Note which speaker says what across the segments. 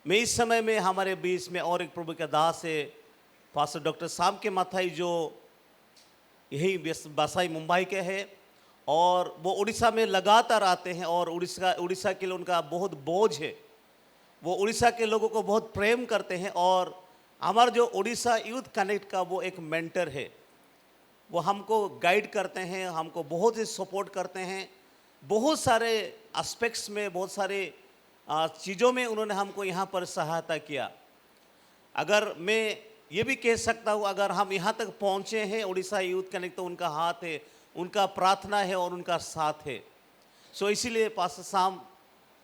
Speaker 1: मैं इस समय में हमारे बीच में और एक प्रभु के दास है, पास्टर डॉक्टर शाम के माथाई, जो यही बसाई मुंबई के हैं और वो उड़ीसा में लगातार आते हैं और उड़ीसा उड़ीसा के लिए उनका बहुत बोझ है। वो उड़ीसा के लोगों को बहुत प्रेम करते हैं और हमारा जो उड़ीसा यूथ कनेक्ट का वो एक मेंटर है। वो हमको गाइड करते हैं, हमको बहुत ही सपोर्ट करते हैं। बहुत सारे एस्पेक्ट्स में, बहुत सारे चीज़ों में उन्होंने हमको यहाँ पर सहायता किया। अगर मैं ये भी कह सकता हूँ, अगर हम यहाँ तक पहुँचे हैं उड़ीसा यूथ कनेक्ट, तो उनका हाथ है, उनका प्रार्थना है और उनका साथ है। सो इसीलिए पास्टर साम,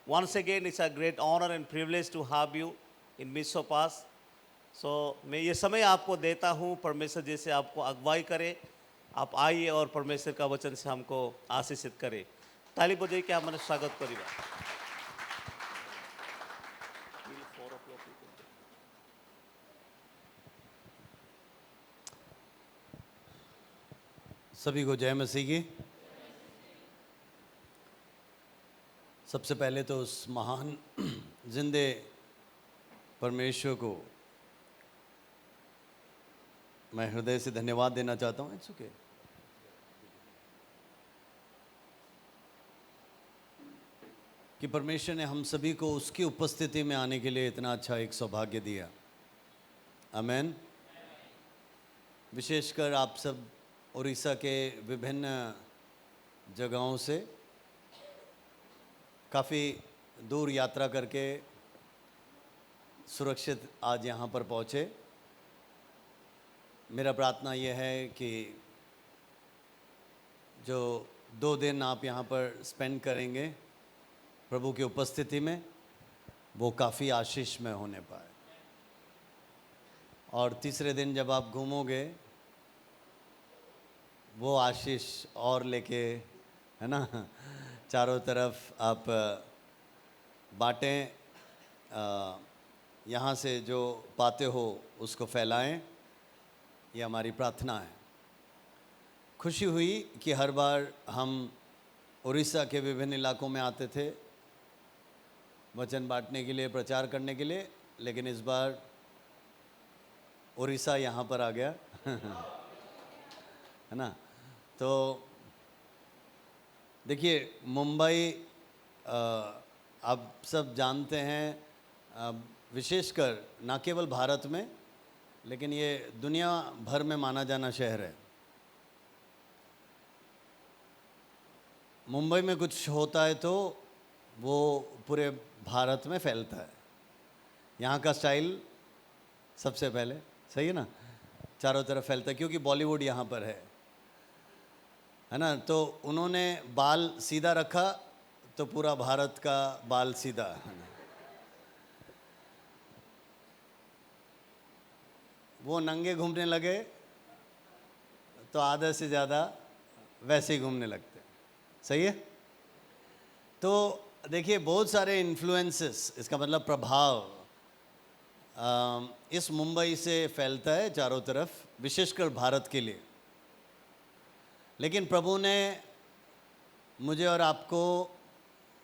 Speaker 1: once again it's a great honor and privilege to have you in midst of us. सो मैं ये समय आपको देता हूँ, परमेश्वर जैसे आपको अगुवाई करे, आप आइए और परमेश्वर का वचन से हमको आशीषित करे। ताली बजाई के हमने स्वागत करिबा।
Speaker 2: सभी को जय मसीह की। सबसे पहले तो उस महान जिंदे परमेश्वर को मैं हृदय से धन्यवाद देना चाहता हूँ। It's okay. कि परमेश्वर ने हम सभी को उसकी उपस्थिति में आने के लिए इतना अच्छा एक सौभाग्य दिया। आमेन। विशेषकर आप सब उड़ीसा के विभिन्न जगहों से काफ़ी दूर यात्रा करके सुरक्षित आज यहाँ पर पहुँचे। मेरा प्रार्थना यह है कि जो 2 दिन आप यहाँ पर स्पेंड करेंगे प्रभु की उपस्थिति में, वो काफ़ी आशीषमय होने पाए। और तीसरे दिन जब आप घूमोगे, वो आशीष और लेके, है ना, चारों तरफ आप बाटें, यहाँ से जो पाते हो उसको फैलाएं। ये हमारी प्रार्थना है। खुशी हुई कि हर बार हम उड़ीसा के विभिन्न इलाकों में आते थे वचन बांटने के लिए, प्रचार करने के लिए, लेकिन इस बार उड़ीसा यहाँ पर आ गया है ना। तो देखिए, मुंबई आप सब जानते हैं, विशेषकर ना केवल भारत में लेकिन ये दुनिया भर में माना जाना शहर है। मुंबई में कुछ होता है तो वो पूरे भारत में फैलता है। यहाँ का स्टाइल सबसे पहले, सही है ना, चारों तरफ फैलता है क्योंकि बॉलीवुड यहाँ पर है ना। तो उन्होंने बाल सीधा रखा तो पूरा भारत का बाल सीधा, है ना। वो नंगे घूमने लगे तो आधे से ज़्यादा वैसे ही घूमने लगते। सही है। तो देखिए, बहुत सारे इन्फ्लुएंसेस, इसका मतलब प्रभाव इस मुंबई से फैलता है चारों तरफ, विशेषकर भारत के लिए। लेकिन प्रभु ने मुझे और आपको,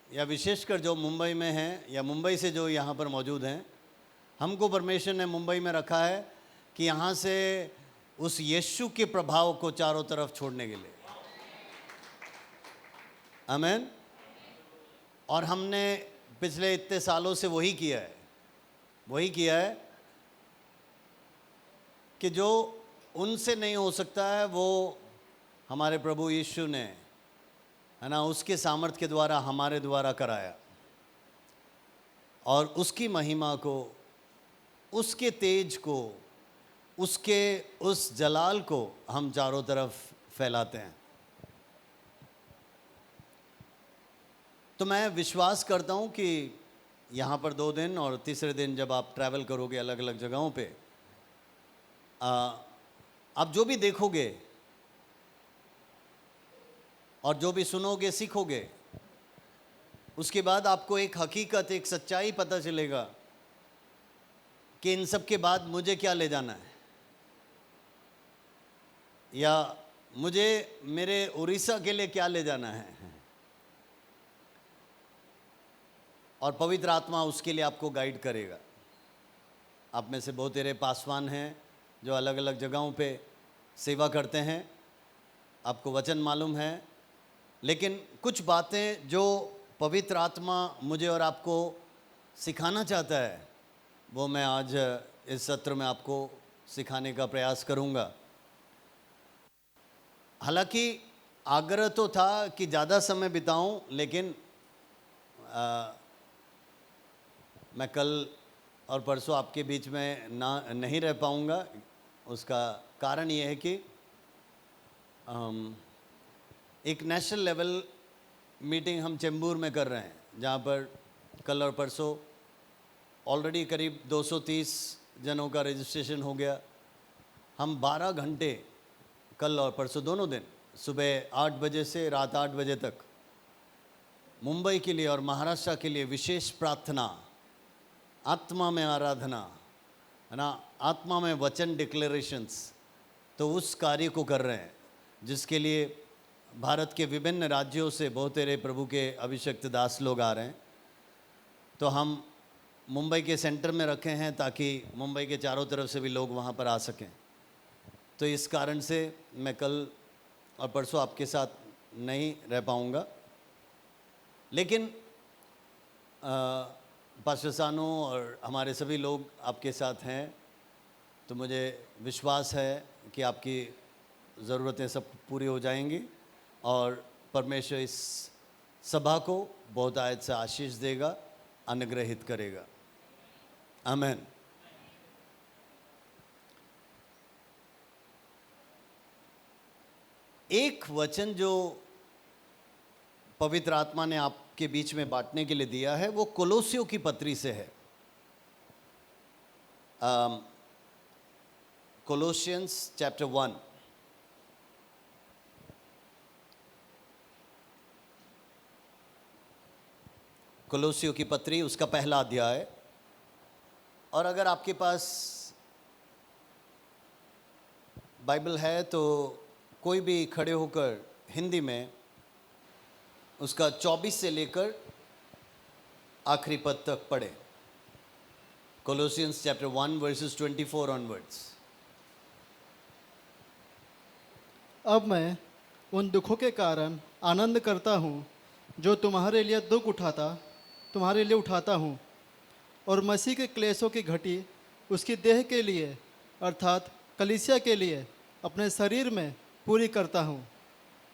Speaker 2: या विशेषकर जो मुंबई में हैं या मुंबई से जो यहाँ पर मौजूद हैं, हमको परमेश्वर ने मुंबई में रखा है कि यहाँ से उस यीशु के प्रभाव को चारों तरफ छोड़ने के लिए। आमीन। और हमने पिछले इतने सालों से वही किया है कि जो उनसे नहीं हो सकता है वो हमारे प्रभु यीशु ने, है ना, उसके सामर्थ्य के द्वारा हमारे द्वारा कराया। और उसकी महिमा को, उसके तेज को, उसके उस जलाल को हम चारों तरफ फैलाते हैं। तो मैं विश्वास करता हूँ कि यहाँ पर 2 दिन और तीसरे दिन जब आप ट्रैवल करोगे अलग अलग जगहों पे, आप जो भी देखोगे और जो भी सुनोगे, सीखोगे, उसके बाद आपको एक हकीकत, एक सच्चाई पता चलेगा कि इन सब के बाद मुझे क्या ले जाना है, या मुझे मेरे उड़ीसा के लिए क्या ले जाना है। और पवित्र आत्मा उसके लिए आपको गाइड करेगा। आप में से बहुत तेरे पासवान हैं जो अलग अलग जगहों पे सेवा करते हैं, आपको वचन मालूम है, लेकिन कुछ बातें जो पवित्र आत्मा मुझे और आपको सिखाना चाहता है वो मैं आज इस सत्र में आपको सिखाने का प्रयास करूंगा। हालांकि आग्रह तो था कि ज़्यादा समय बिताऊं, लेकिन मैं कल और परसों आपके बीच में नहीं रह पाऊंगा। उसका कारण ये है कि एक नेशनल लेवल मीटिंग हम चेंबूर में कर रहे हैं, जहाँ पर कल और परसों ऑलरेडी करीब 230 जनों का रजिस्ट्रेशन हो गया। हम 12 घंटे कल और परसों दोनों दिन सुबह 8 बजे से रात 8 बजे तक मुंबई के लिए और महाराष्ट्र के लिए विशेष प्रार्थना, आत्मा में आराधना, है ना, आत्मा में वचन डिक्लेरेशंस, तो उस कार्य को कर रहे हैं, जिसके लिए भारत के विभिन्न राज्यों से बहुत तेरे प्रभु के अभिषिक्त दास लोग आ रहे हैं। तो हम मुंबई के सेंटर में रखे हैं ताकि मुंबई के चारों तरफ से भी लोग वहाँ पर आ सकें। तो इस कारण से मैं कल और परसों आपके साथ नहीं रह पाऊँगा, लेकिन पास्टर सानू और हमारे सभी लोग आपके साथ हैं। तो मुझे विश्वास है कि आपकी ज़रूरतें सब पूरी हो जाएंगी और परमेश्वर इस सभा को बहुत आयत से आशीष देगा, अनुग्रहित करेगा। आमीन। एक वचन जो पवित्र आत्मा ने आपके बीच में बांटने के लिए दिया है वो कोलोसियों की पत्री से है। कोलोसियंस चैप्टर 1। कोलोसियों की पत्री उसका पहला अध्याय। और अगर आपके पास बाइबल है तो कोई भी खड़े होकर हिंदी में उसका 24 से लेकर आखिरी पद तक पढ़े। कोलोसियंस चैप्टर 1 वर्सेस 24 ऑनवर्ड्स।
Speaker 3: अब मैं उन दुखों के कारण आनंद करता हूँ जो तुम्हारे लिए उठाता हूँ, और मसीह के क्लेशों की घटी उसकी देह के लिए अर्थात कलीसिया के लिए अपने शरीर में पूरी करता हूँ,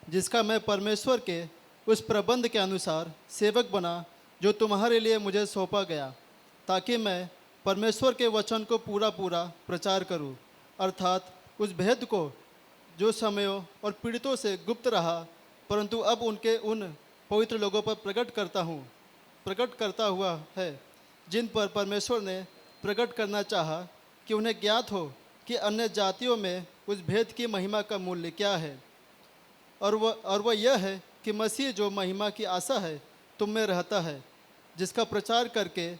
Speaker 3: जिसका मैं परमेश्वर के उस प्रबंध के अनुसार सेवक बना जो तुम्हारे लिए मुझे सौंपा गया, ताकि मैं परमेश्वर के वचन को पूरा प्रचार करूँ, अर्थात उस भेद को जो समयों और पीड़ितों से गुप्त रहा, परंतु अब उनके उन पवित्र लोगों पर प्रकट करता हुआ है, जिन पर परमेश्वर ने प्रकट करना चाहा कि उन्हें ज्ञात हो कि अन्य जातियों में उस भेद की महिमा का मूल्य क्या है। और वह यह है कि मसीह जो महिमा की आशा है तुम में रहता है, जिसका प्रचार करके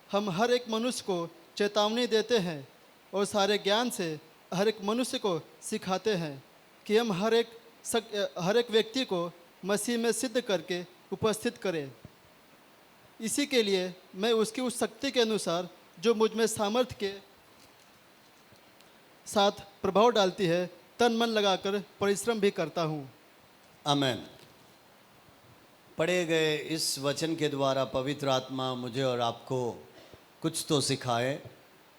Speaker 3: हम हर एक मनुष्य को चेतावनी देते हैं और सारे ज्ञान से हर एक मनुष्य को सिखाते हैं कि हम हर एक व्यक्ति को मसीह में सिद्ध करके उपस्थित करें। इसी के लिए मैं उसकी उस शक्ति के अनुसार जो मुझ में सामर्थ्य के साथ प्रभाव डालती है तन मन लगाकर परिश्रम भी करता हूँ।
Speaker 2: आमीन। पढ़े गए इस वचन के द्वारा पवित्र आत्मा मुझे और आपको कुछ तो सिखाए,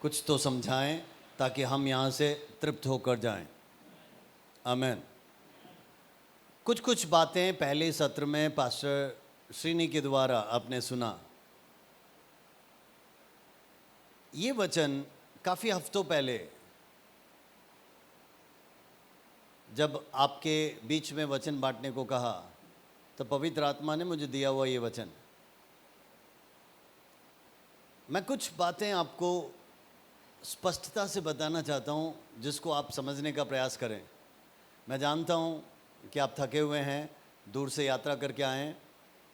Speaker 2: कुछ तो समझाएं, ताकि हम यहाँ से तृप्त होकर जाएं। आमीन। कुछ बातें पहले सत्र में पास्टर श्रीनी के द्वारा आपने सुना। ये वचन काफ़ी हफ्तों पहले जब आपके बीच में वचन बांटने को कहा तो पवित्र आत्मा ने मुझे दिया हुआ ये वचन। मैं कुछ बातें आपको स्पष्टता से बताना चाहता हूँ जिसको आप समझने का प्रयास करें। मैं जानता हूँ कि आप थके हुए हैं, दूर से यात्रा करके आए हैं,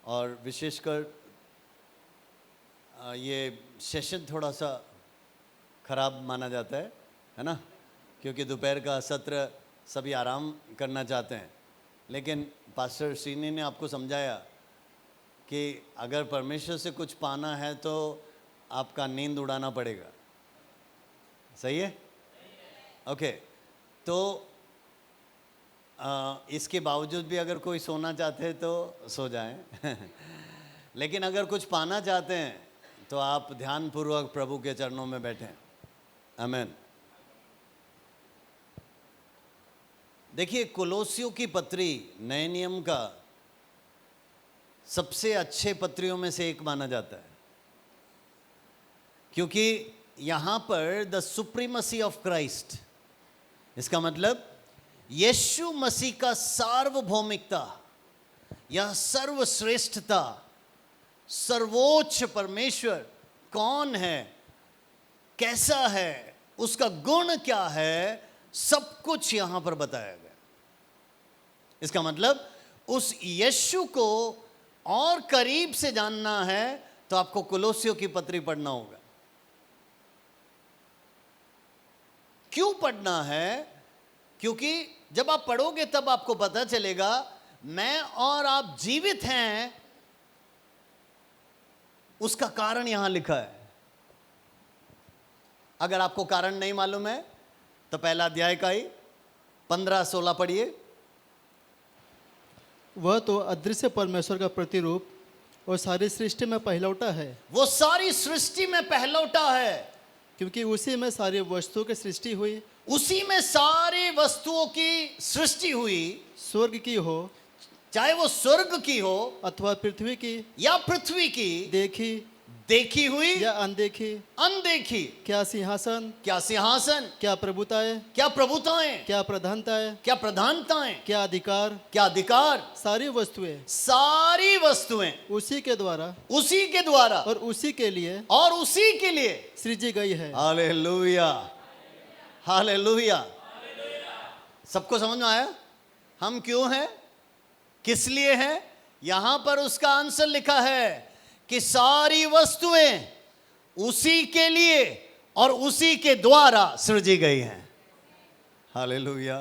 Speaker 2: और विशेषकर ये सेशन थोड़ा सा ख़राब माना जाता है ना, क्योंकि दोपहर का सत्र सभी आराम करना चाहते हैं। लेकिन पास्टर श्रीनी ने आपको समझाया कि अगर परमेश्वर से कुछ पाना है तो आपका नींद उड़ाना पड़ेगा। सही है? ओके, तो इसके बावजूद भी अगर कोई सोना चाहते हैं तो सो जाएं लेकिन अगर कुछ पाना चाहते हैं तो आप ध्यानपूर्वक प्रभु के चरणों में बैठें। आमीन। देखिए, कोलोसियों की पत्री नए नियम का सबसे अच्छे पत्रियों में से एक माना जाता है, क्योंकि यहां पर द सुप्रीमसी ऑफ क्राइस्ट, इसका मतलब यीशु मसीह का सार्वभौमिकता या सर्वश्रेष्ठता, सर्वोच्च परमेश्वर कौन है, कैसा है, उसका गुण क्या है, सब कुछ यहां पर बताया गया। इसका मतलब उस यीशु को और करीब से जानना है तो आपको कोलोसियों की पत्री पढ़ना होगा। क्यों पढ़ना है? क्योंकि जब आप पढ़ोगे तब आपको पता चलेगा मैं और आप जीवित हैं, उसका कारण यहां लिखा है। अगर आपको कारण नहीं मालूम है तो पहला अध्याय का ही 15-16 पढ़िए।
Speaker 3: वह तो अदृश्य परमेश्वर का प्रतिरूप और सारी सृष्टि में पहलौटा है,
Speaker 2: वो सारी सृष्टि में पहलौटा है,
Speaker 3: क्योंकि उसी में सारी वस्तुओं की सृष्टि हुई,
Speaker 2: उसी में सारी वस्तुओं की सृष्टि हुई,
Speaker 3: स्वर्ग की हो
Speaker 2: चाहे वो स्वर्ग की हो
Speaker 3: अथवा पृथ्वी की,
Speaker 2: या पृथ्वी की,
Speaker 3: देखी
Speaker 2: देखी हुई
Speaker 3: या अनदेखी,
Speaker 2: अनदेखी।
Speaker 3: क्या सिंहासन,
Speaker 2: क्या सिंहासन,
Speaker 3: क्या प्रभुताएं,
Speaker 2: क्या प्रभुताएं,
Speaker 3: क्या प्रधानताएं,
Speaker 2: क्या प्रधानताएं,
Speaker 3: क्या अधिकार,
Speaker 2: क्या अधिकार,
Speaker 3: सारी वस्तुएं
Speaker 2: सारी वस्तुएं
Speaker 3: उसी के द्वारा
Speaker 2: उसी के द्वारा
Speaker 3: और उसी के लिए
Speaker 2: और उसी के लिए
Speaker 3: सृजी गई है।
Speaker 2: Hallelujah, hallelujah. सबको समझ में आया हम क्यों हैं, किस लिए हैं? यहां पर उसका आंसर लिखा है कि सारी वस्तुएं उसी के लिए और उसी के द्वारा सृजी गई हैं। हालेलुया।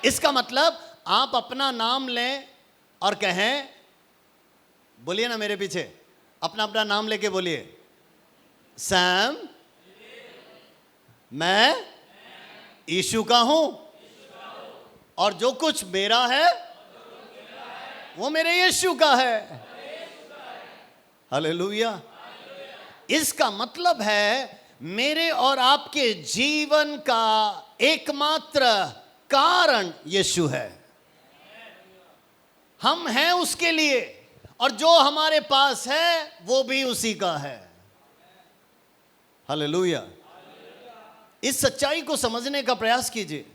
Speaker 2: इसका मतलब आप अपना नाम लें और कहें, बोलिए ना मेरे पीछे, अपना अपना नाम लेके बोलिए, सैम, मैं यीशु का हूं और जो कुछ मेरा है वो मेरे यीशु का है। हालेलुया। इसका मतलब है मेरे और आपके जीवन का एकमात्र कारण यीशु है। हम हैं उसके लिए और जो हमारे पास है वो भी उसी का है। हालेलुया। इस सच्चाई को समझने का प्रयास कीजिए।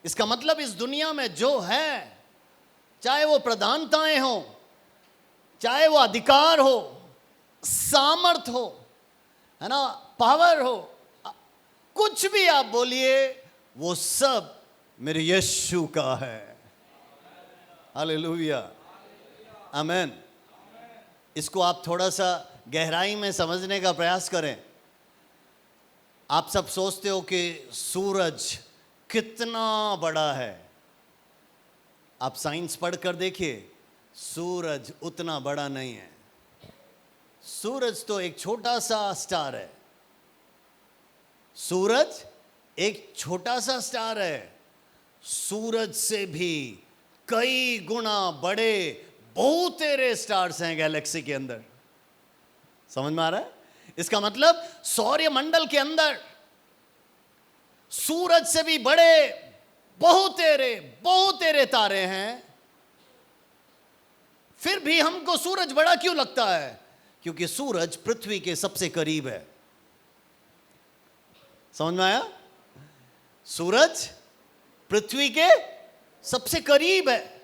Speaker 2: इसका मतलब इस दुनिया में जो है, चाहे वो प्रधानताएं हो, चाहे वो अधिकार हो, सामर्थ हो, है ना, पावर हो, कुछ भी आप बोलिए, वो सब मेरे यीशु का है। हालेलुया, आमेन। इसको आप थोड़ा सा गहराई में समझने का प्रयास करें। आप सब सोचते हो कि सूरज कितना बड़ा है। आप साइंस पढ़कर देखिए, सूरज उतना बड़ा नहीं है। सूरज तो एक छोटा सा स्टार है। सूरज एक छोटा सा स्टार है। सूरज से भी कई गुना बड़े बहुतेरे स्टार्स हैं गैलेक्सी के अंदर। समझ में आ रहा है? इसका मतलब सौर्य मंडल के अंदर सूरज से भी बड़े बहुतेरे तारे हैं। फिर भी हमको सूरज बड़ा क्यों लगता है? क्योंकि सूरज पृथ्वी के सबसे करीब है। समझ में आया? सूरज पृथ्वी के सबसे करीब है।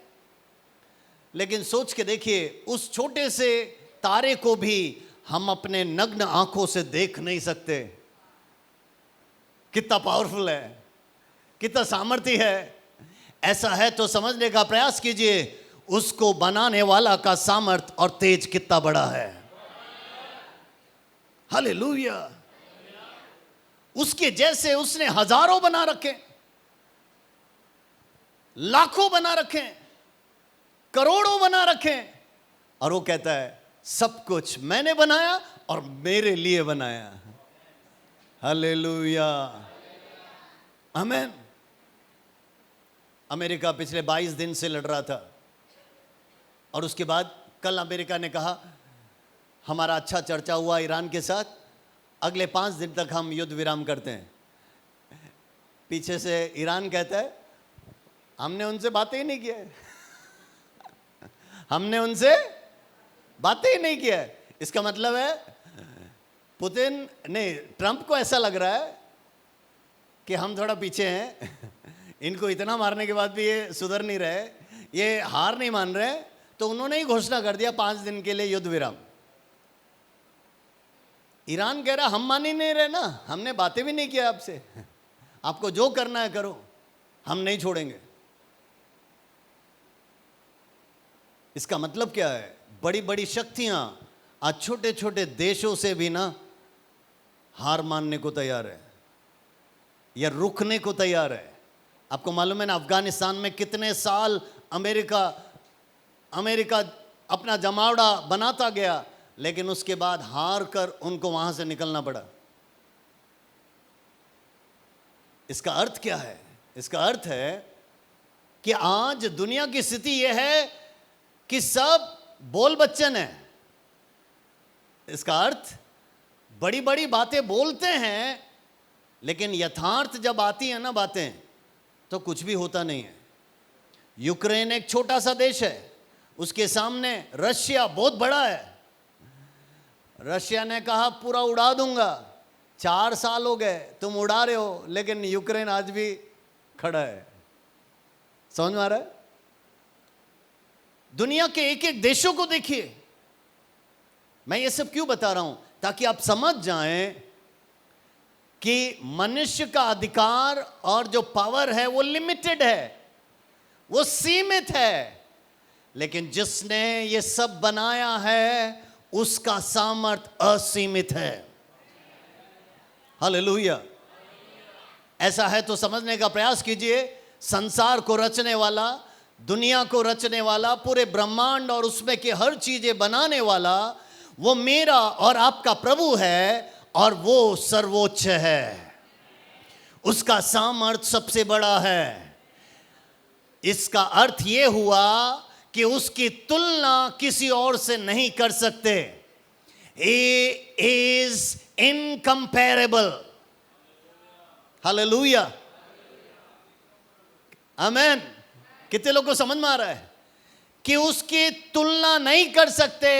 Speaker 2: लेकिन सोच के देखिए, उस छोटे से तारे को भी हम अपने नग्न आंखों से देख नहीं सकते। कितना पावरफुल है, कितना सामर्थ्य है। ऐसा है तो समझने का प्रयास कीजिए, उसको बनाने वाला का सामर्थ और तेज कितना बड़ा है। हालेलुया। उसके जैसे उसने हजारों बना रखे, लाखों बना रखे, करोड़ों बना रखे, और वो कहता है सब कुछ मैंने बनाया और मेरे लिए बनाया। हालेलुया, आमीन। अमेरिका पिछले 22 दिन से लड़ रहा था और उसके बाद कल अमेरिका ने कहा हमारा अच्छा चर्चा हुआ ईरान के साथ, अगले 5 दिन तक हम युद्ध विराम करते हैं। पीछे से ईरान कहता है हमने उनसे बातें ही नहीं किया है, हमने उनसे बातें ही नहीं किया है। इसका मतलब है पुतिन नहीं, ट्रंप को ऐसा लग रहा है कि हम थोड़ा पीछे हैं, इनको इतना मारने के बाद भी ये सुधर नहीं रहे, ये हार नहीं मान रहे, तो उन्होंने ही घोषणा कर दिया 5 दिन के लिए युद्ध विराम। ईरान कह रहा हम मान ही नहीं रहे ना, हमने बातें भी नहीं किया आपसे, आपको जो करना है करो, हम नहीं छोड़ेंगे। इसका मतलब क्या है? बड़ी बड़ी शक्तियां आज छोटे छोटे देशों से भी ना हार मानने को तैयार है या रुकने को तैयार है। आपको मालूम है ना, अफगानिस्तान में कितने साल अमेरिका अपना जमावड़ा बनाता गया, लेकिन उसके बाद हार कर उनको वहां से निकलना पड़ा। इसका अर्थ क्या है? इसका अर्थ है कि आज दुनिया की स्थिति यह है कि सब बोल बच्चन है। इसका अर्थ बड़ी बड़ी बातें बोलते हैं, लेकिन यथार्थ जब आती है ना बातें, तो कुछ भी होता नहीं है। यूक्रेन एक छोटा सा देश है, उसके सामने रशिया बहुत बड़ा है। रशिया ने कहा पूरा उड़ा दूंगा, 4 साल हो गए तुम उड़ा रहे हो, लेकिन यूक्रेन आज भी खड़ा है। समझ में आ रहा है? दुनिया के एक एक देशों को देखिए। मैं ये सब क्यों बता रहा हूं? ताकि आप समझ जाएं कि मनुष्य का अधिकार और जो पावर है वो लिमिटेड है, वो सीमित है, लेकिन जिसने ये सब बनाया है उसका सामर्थ्य असीमित है। हालेलुया। ऐसा है तो समझने का प्रयास कीजिए। संसार को रचने वाला, दुनिया को रचने वाला, पूरे ब्रह्मांड और उसमें के हर चीजें बनाने वाला वो मेरा और आपका प्रभु है, और वो सर्वोच्च है, उसका सामर्थ्य सबसे बड़ा है। इसका अर्थ ये हुआ कि उसकी तुलना किसी और से नहीं कर सकते। He is incomparable. हालेलुया, आमीन। कितने लोगों को समझ में आ रहा है कि उसकी तुलना नहीं कर सकते?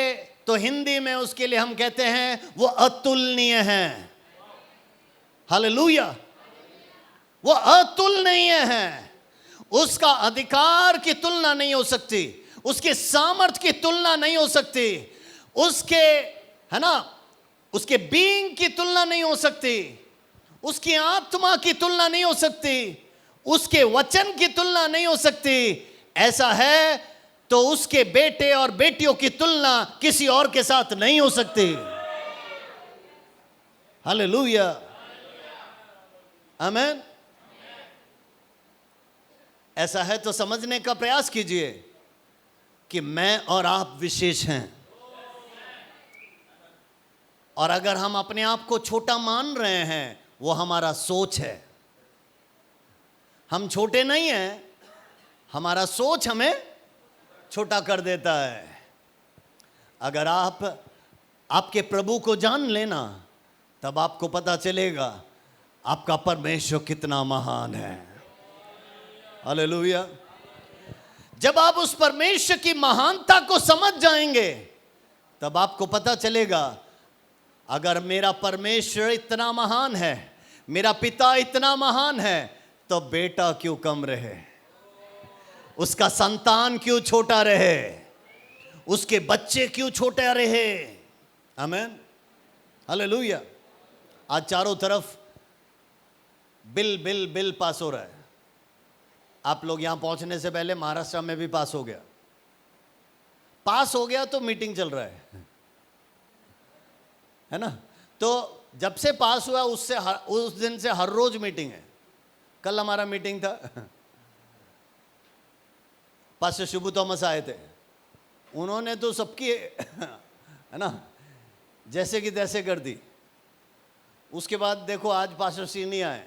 Speaker 2: तो हिंदी में उसके लिए हम कहते हैं वो अतुलनीय है। हालेलुया, वो अतुलनीय है। उसका अधिकार की तुलना नहीं हो सकती, उसके सामर्थ्य की तुलना नहीं हो सकती, उसके है ना, उसके बीइंग की तुलना नहीं हो सकती, उसकी आत्मा की तुलना नहीं हो सकती, उसके वचन की तुलना नहीं हो सकती। ऐसा है तो उसके बेटे और बेटियों की तुलना किसी और के साथ नहीं हो सकती। हालेलुया, आमीन। ऐसा है तो समझने का प्रयास कीजिए कि मैं और आप विशेष हैं। और अगर हम अपने आप को छोटा मान रहे हैं, वो हमारा सोच है। हम छोटे नहीं हैं, हमारा सोच हमें छोटा कर देता है। अगर आप आपके प्रभु को जान लेना, तब आपको पता चलेगा आपका परमेश्वर कितना महान है। हालेलुया। जब आप उस परमेश्वर की महानता को समझ जाएंगे, तब आपको पता चलेगा अगर मेरा परमेश्वर इतना महान है, मेरा पिता इतना महान है, तो बेटा क्यों कम रहे, उसका संतान क्यों छोटा रहे, उसके बच्चे क्यों छोटे रहे। आमीन, हालेलुया। आज चारों तरफ बिल बिल बिल पास हो रहा है। आप लोग यहां पहुंचने से पहले महाराष्ट्र में भी पास हो गया। पास हो गया तो मीटिंग चल रहा है ना। तो जब से पास हुआ उस दिन से हर रोज मीटिंग है। कल हमारा मीटिंग था, पास्टर शुभू थॉमस आए थे, उन्होंने तो सबकी है ना जैसे कि तैसे कर दी। उसके बाद देखो आज पास्टर सीनी आए,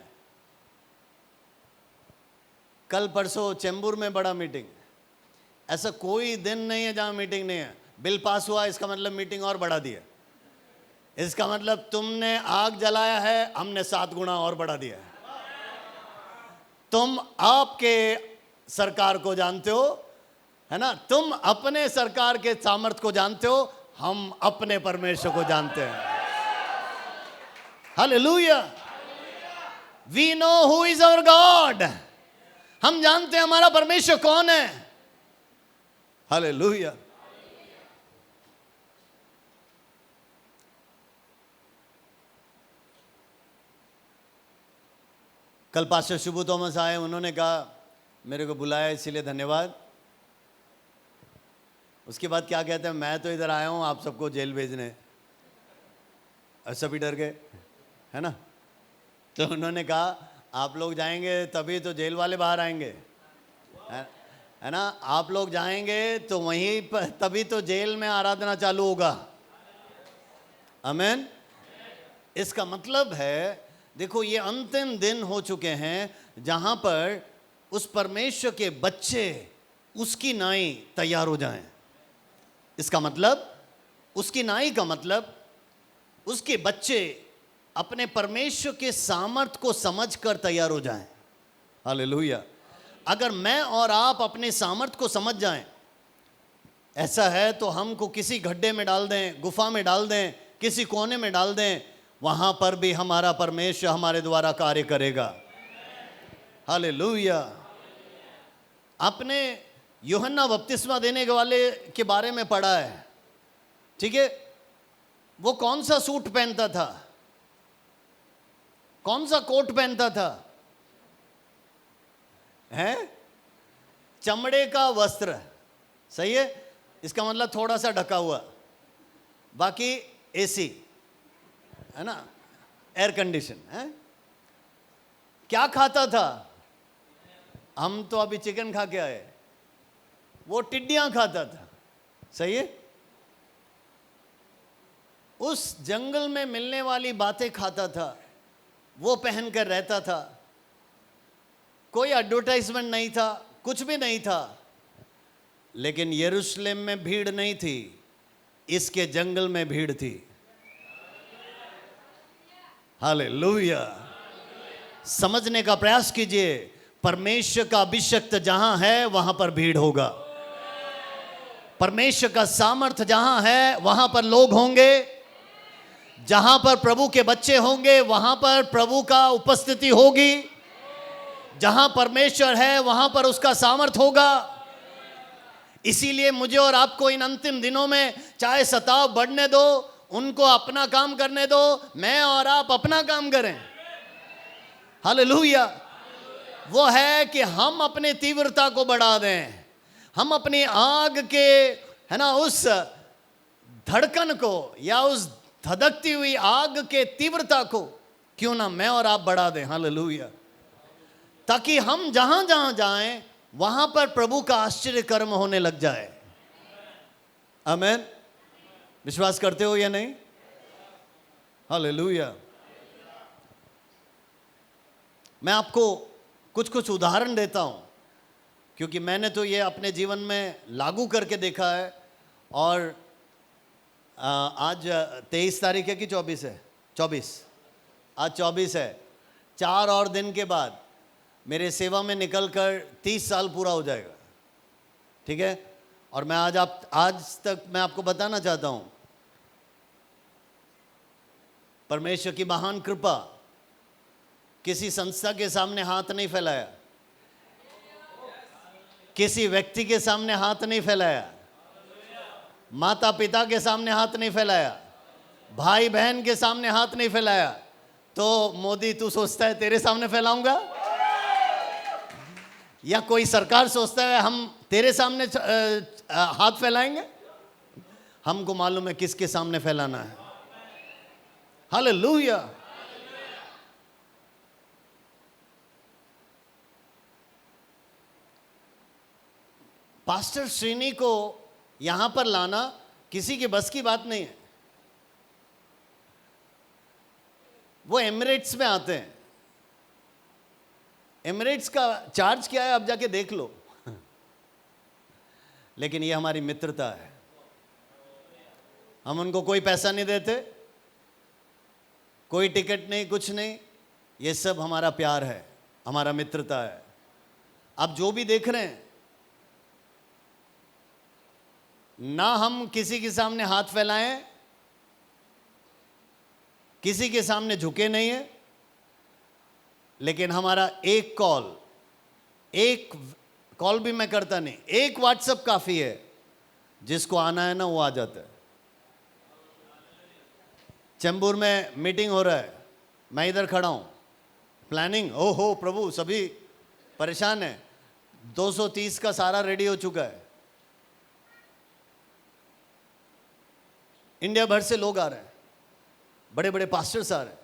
Speaker 2: कल परसों चेंबूर में बड़ा मीटिंग। ऐसा कोई दिन नहीं है जहां मीटिंग नहीं है। बिल पास हुआ, इसका मतलब मीटिंग और बढ़ा दिया। इसका मतलब तुमने आग जलाया है, हमने 7 गुना और बढ़ा दिया है। तुम आपके सरकार को जानते हो, है ना, तुम अपने सरकार के सामर्थ को जानते हो, हम अपने परमेश्वर को जानते हैं। Hallelujah. We know who is our God. हम जानते हैं हमारा परमेश्वर कौन है। हालेलुया। कल पास्टर शुभू थॉमस आए, उन्होंने कहा मेरे को बुलाया इसीलिए धन्यवाद। उसके बाद क्या कहते हैं, मैं तो इधर आया हूं आप सबको जेल भेजने। सभी डर गए, है ना। तो उन्होंने कहा आप लोग जाएंगे तभी तो जेल वाले बाहर आएंगे, है ना। आप लोग जाएंगे तो वहीं पर तभी तो जेल में आराधना चालू होगा। आमीन। इसका मतलब है, देखो ये अंतिम दिन हो चुके हैं जहां पर उस परमेश्वर के बच्चे उसकी नाई तैयार हो जाएं। इसका मतलब, उसकी नाई का मतलब उसके बच्चे अपने परमेश्वर के सामर्थ को समझकर तैयार हो जाएं। हालेलुया। अगर मैं और आप अपने सामर्थ को समझ जाएं, ऐसा है तो हमको किसी गड्ढे में डाल दें, गुफा में डाल दें, किसी कोने में डाल दें, वहां पर भी हमारा परमेश्वर हमारे द्वारा कार्य करेगा। हालेलुया। आपने यूहन्ना बपतिस्मा देने वाले के बारे में पढ़ा है, ठीक है। वो कौन सा सूट पहनता था, कौन सा कोट पहनता था, है चमड़े का वस्त्र, सही है। इसका मतलब थोड़ा सा ढका हुआ, बाकी एसी, है ना, एयर कंडीशन है। क्या खाता था, हम तो अभी चिकन खा के आए, वो टिड्डियां खाता था, सही है। उस जंगल में मिलने वाली बातें खाता था, वो पहनकर रहता था। कोई एडवर्टाइजमेंट नहीं था, कुछ भी नहीं था। लेकिन यरूशलेम में भीड़ नहीं थी, इसके जंगल में भीड़ थी। हालेलुया। समझने का प्रयास कीजिए, परमेश्वर का अभिषेक जहां है वहां पर भीड़ होगा। परमेश्वर का सामर्थ जहां है वहां पर लोग होंगे। जहां पर प्रभु के बच्चे होंगे वहां पर प्रभु का उपस्थिति होगी। जहां परमेश्वर है वहां पर उसका सामर्थ होगा। इसीलिए मुझे और आपको इन अंतिम दिनों में चाहे सताव बढ़ने दो, उनको अपना काम करने दो, मैं और आप अपना काम करें। हालेलुया। वो है कि हम अपने तीव्रता को बढ़ा दें, हम अपनी आग के, है ना, उस धड़कन को या उस धधकती हुई आग के तीव्रता को क्यों ना मैं और आप बढ़ा दें। हालेलुया। ताकि हम जहां जहां जाएं वहां पर प्रभु का आश्चर्य कर्म होने लग जाए। आमीन। विश्वास करते हो या नहीं? हालेलुया। मैं आपको कुछ कुछ उदाहरण देता हूं, क्योंकि मैंने तो ये अपने जीवन में लागू करके देखा है। और आज 23 तारीख है कि 24 है? 24। आज 24 है। 4 और दिन के बाद मेरे सेवा में निकलकर 30 साल पूरा हो जाएगा, ठीक है। और मैं आज तक मैं आपको बताना चाहता हूं, परमेश्वर की महान कृपा, किसी संस्था के सामने हाथ नहीं फैलाया, किसी व्यक्ति के सामने हाथ नहीं फैलाया, माता पिता के सामने हाथ नहीं फैलाया, भाई बहन के सामने हाथ नहीं फैलाया। तो मोदी तू सोचता है तेरे सामने फैलाऊंगा, या कोई सरकार सोचता है हम तेरे सामने हाथ फैलाएंगे? हमको मालूम है किसके सामने फैलाना है। हालेलुया। पास्टर श्रीनी को यहां पर लाना किसी के बस की बात नहीं है। वो एमिरेट्स में आते हैं, एमिरेट्स का चार्ज क्या है आप जाके देख लो। लेकिन ये हमारी मित्रता है, हम उनको कोई पैसा नहीं देते, कोई टिकट नहीं, कुछ नहीं, ये सब हमारा प्यार है, हमारा मित्रता है। आप जो भी देख रहे हैं ना, हम किसी के सामने हाथ फैलाएं, किसी के सामने झुके नहीं है, लेकिन हमारा एक कॉल भी मैं करता नहीं, एक व्हाट्सएप काफी है, जिसको आना है ना वो आ जाता है। चेंबूर में मीटिंग हो रहा है, मैं इधर खड़ा हूं, प्लानिंग, ओहो प्रभु सभी परेशान है, 230 का सारा रेडी हो चुका है, इंडिया भर से लोग आ रहे हैं, बड़े बड़े पास्टर्स आ रहे हैं,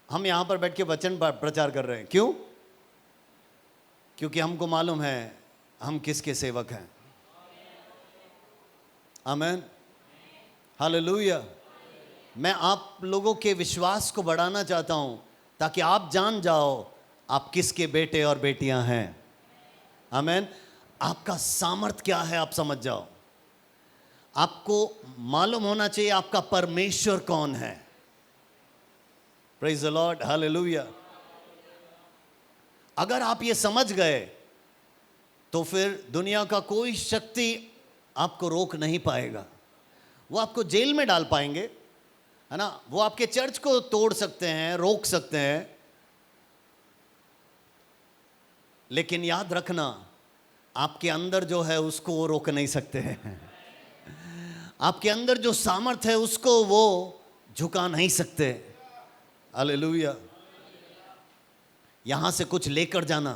Speaker 2: हम यहां पर बैठ के वचन प्रचार कर रहे हैं। क्यों? क्योंकि हमको मालूम है हम किसके सेवक हैं। आमीन, हालेलुया। मैं आप लोगों के विश्वास को बढ़ाना चाहता हूं ताकि आप जान जाओ आप किसके बेटे और बेटियां हैं। आमीन। आपका सामर्थ क्या है आप समझ जाओ, आपको मालूम होना चाहिए आपका परमेश्वर कौन है। Praise the Lord, hallelujah. अगर आप ये समझ गए तो फिर दुनिया का कोई शक्ति आपको रोक नहीं पाएगा। वो आपको जेल में डाल पाएंगे, है ना, वो आपके चर्च को तोड़ सकते हैं, रोक सकते हैं, लेकिन याद रखना आपके अंदर जो है उसको वो रोक नहीं सकते हैं। आपके अंदर जो सामर्थ है उसको वो झुका नहीं सकते। हालेलुया। यहां से कुछ लेकर जाना,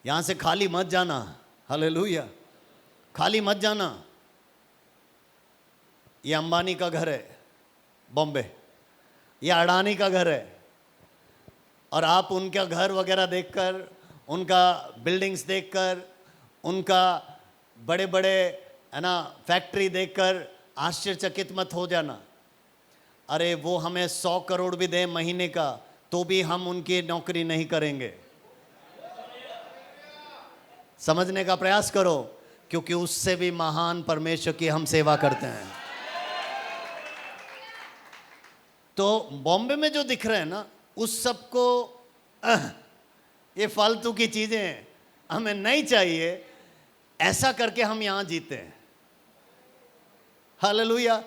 Speaker 2: यहां से खाली मत जाना। हालेलुया, खाली मत जाना। ये अंबानी का घर है बॉम्बे, ये अडानी का घर है, और आप उनका घर वगैरह देखकर, उनका बिल्डिंग्स देखकर, उनका बड़े बड़े, है ना, फैक्ट्री देखकर आश्चर्यचकित मत हो जाना। अरे वो हमें 100 करोड़ भी दें महीने का तो भी हम उनकी नौकरी नहीं करेंगे। समझने का प्रयास करो, क्योंकि उससे भी महान परमेश्वर की हम सेवा करते हैं। तो बॉम्बे में जो दिख रहे हैं ना, उस सबको ये फालतू की चीजें हमें नहीं चाहिए, ऐसा करके हम यहां जीते हैं। हालेलुया।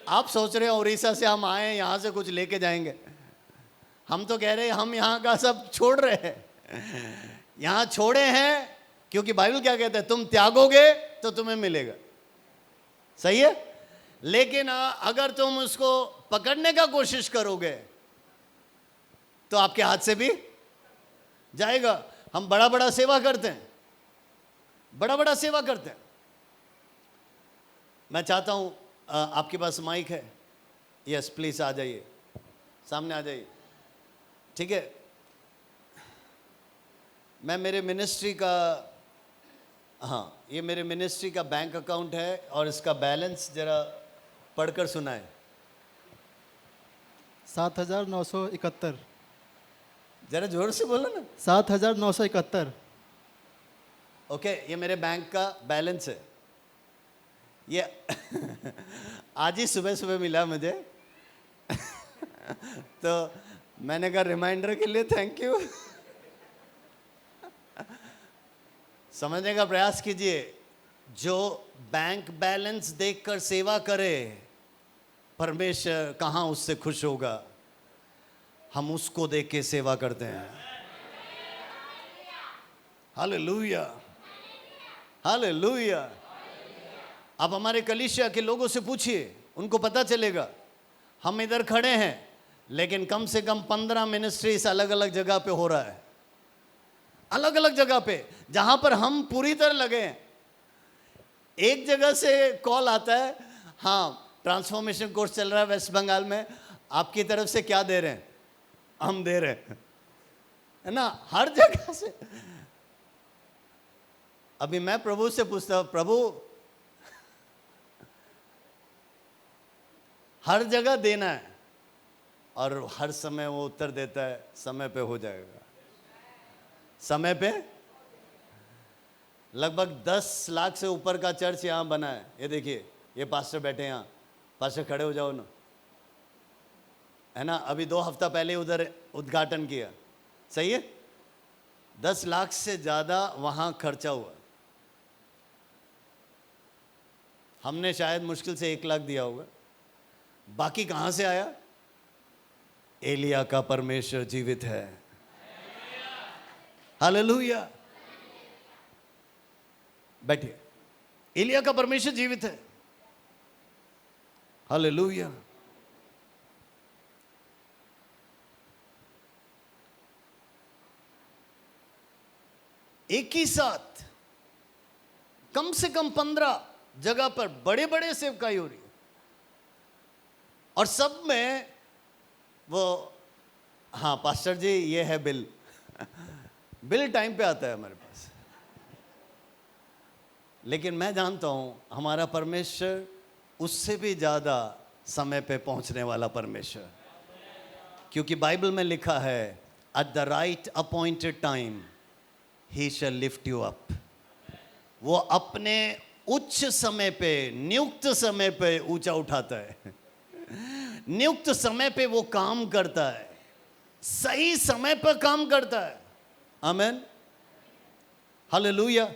Speaker 2: आप सोच रहे हो उड़ीसा से हम आए यहां से कुछ लेके जाएंगे, हम तो कह रहे हैं हम यहां का सब छोड़ रहे हैं। यहां छोड़े हैं क्योंकि बाइबल क्या कहता है, तुम त्यागोगे तो तुम्हें मिलेगा। सही है, लेकिन अगर तुम उसको पकड़ने का कोशिश करोगे तो आपके हाथ से भी जाएगा। हम बड़ा बड़ा सेवा करते हैं, बड़ा बड़ा सेवा करते हैं। मैं चाहता हूं आपके पास माइक है, यस प्लीज आ जाइए, सामने आ जाइए, ठीक है। मैं मेरे मिनिस्ट्री का, हाँ ये मेरे मिनिस्ट्री का बैंक अकाउंट है और इसका बैलेंस जरा पढ़कर सुनाए।
Speaker 3: 7,971।
Speaker 2: जरा जोर से बोलो ना।
Speaker 3: 7,971।
Speaker 2: ओके, ये मेरे बैंक का बैलेंस है। ये आज ही सुबह सुबह मिला मुझे तो मैंने कहा रिमाइंडर के लिए थैंक यू। समझने का प्रयास कीजिए, जो बैंक बैलेंस देखकर सेवा करे परमेश्वर कहाँ उससे खुश होगा। हम उसको देख के सेवा करते हैं। Hallelujah, hallelujah. आप हमारे कलीसिया के लोगों से पूछिए, उनको पता चलेगा। हम इधर खड़े हैं लेकिन कम से कम 15 मिनिस्ट्रीज अलग अलग जगह पे हो रहा है, अलग अलग जगह पे, जहां पर हम पूरी तरह लगे हैं। एक जगह से कॉल आता है, हाँ ट्रांसफॉर्मेशन कोर्स चल रहा है वेस्ट बंगाल में, आपकी तरफ से क्या दे रहे हैं, हम दे रहे हैं, है ना। हर जगह से अभी मैं प्रभु से पूछता हूं, प्रभु हर जगह देना है और हर समय वो उत्तर देता है, समय पे हो जाएगा, समय पे। लगभग 10 लाख से ऊपर का चर्च यहाँ बना है। ये देखिए, ये पास्टर बैठे हैं यहाँ, पास्टर खड़े हो जाओ ना, है ना। अभी 2 हफ्ता पहले उधर उद्घाटन किया, सही है। 10 लाख से ज़्यादा वहाँ खर्चा हुआ। हमने शायद मुश्किल से 1 लाख दिया होगा। बाकी कहाँ से आया? एलिया का परमेश्वर जीवित है। हालेलुया। बैठिए। एलिया का परमेश्वर जीवित है। हालेलुया। एक ही साथ कम से कम 15 जगह पर बड़े बड़े सेवकाई हो रही है, और सब में वो, हाँ पास्टर जी ये है बिल बिल टाइम पे आता है हमारे पास। लेकिन मैं जानता हूं हमारा परमेश्वर उससे भी ज़्यादा समय पे पहुंचने वाला परमेश्वर, क्योंकि बाइबल में लिखा है, at the right appointed time he shall lift you up. वो अपने उच्च समय पे, नियुक्त समय पे ऊंचा उठाता है। नियुक्त समय पे वो काम करता है, सही समय पर काम करता है। आमीन, हालेलुया।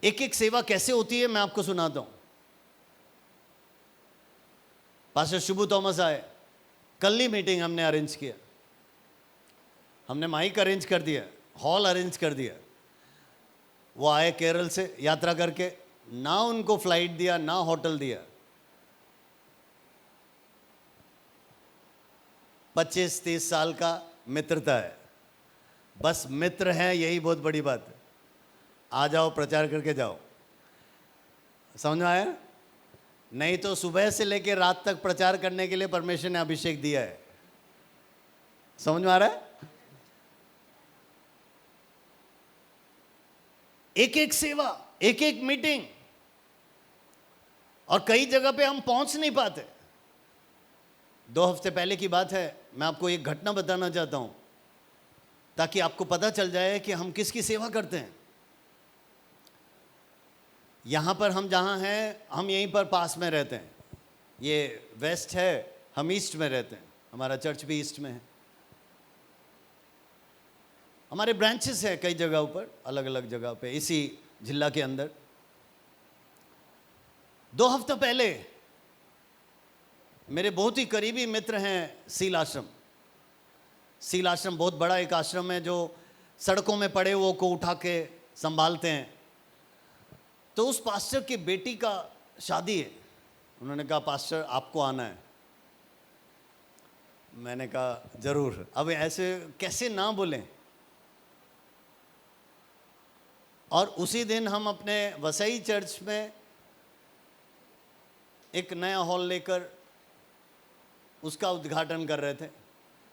Speaker 2: एक एक सेवा कैसे होती है मैं आपको सुनाता हूं। पास्टर शुभू थॉमस आए, कल ही मीटिंग हमने अरेंज किया, हमने माइक अरेंज कर दिया, हॉल अरेंज कर दिया। वो आए केरल से यात्रा करके, ना उनको फ्लाइट दिया ना होटल दिया। 25-30 साल का मित्रता है, बस मित्र हैं, यही बहुत बड़ी बात है। आ जाओ, प्रचार करके जाओ। समझ में आया? नहीं तो सुबह से लेकर रात तक प्रचार करने के लिए परमेश्वर ने अभिषेक दिया है। समझ में आ रहा है? एक एक सेवा, एक एक मीटिंग, और कई जगह पे हम पहुंच नहीं पाते। 2 हफ्ते पहले की बात है, मैं आपको एक घटना बताना चाहता हूं ताकि आपको पता चल जाए कि हम किसकी सेवा करते हैं। यहां पर हम जहां हैं, हम यहीं पर पास में रहते हैं। ये वेस्ट है, हम ईस्ट में रहते हैं, हमारा चर्च भी ईस्ट में है। हमारे ब्रांचेस है कई जगहों पर, अलग अलग जगह पे, इसी जिला के अंदर। 2 हफ्ते पहले मेरे बहुत ही करीबी मित्र हैं सील आश्रम। सील आश्रम बहुत बड़ा एक आश्रम है जो सड़कों में पड़े हुए को उठा के संभालते हैं। तो उस पास्टर की बेटी का शादी है। उन्होंने कहा पास्टर आपको आना है। मैंने कहा जरूर। अब ऐसे कैसे ना बोलें। और उसी दिन हम अपने वसई चर्च में एक नया हॉल लेकर उसका उद्घाटन कर रहे थे।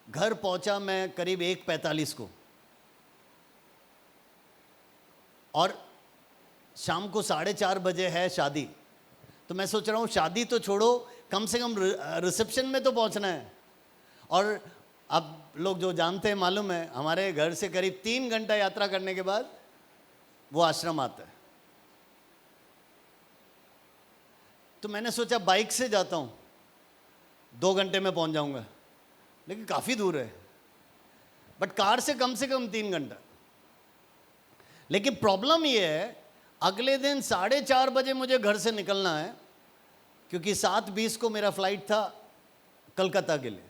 Speaker 2: घर पहुंचा मैं करीब 1:45 को, और शाम को 4:30 बजे है शादी। तो मैं सोच रहा हूँ शादी तो छोड़ो, कम से कम रिसेप्शन में तो पहुंचना है। और अब लोग जो जानते हैं मालूम है, हमारे घर से करीब 3 घंटा यात्रा करने के बाद वो आश्रम आता है। तो मैंने सोचा बाइक से जाता हूँ, 2 घंटे में पहुंच जाऊंगा, लेकिन काफ़ी दूर है। बट कार से कम 3 घंटा। लेकिन प्रॉब्लम ये है, अगले दिन 4:30 बजे मुझे घर से निकलना है, क्योंकि 7:20 को मेरा फ्लाइट था कलकत्ता के लिए।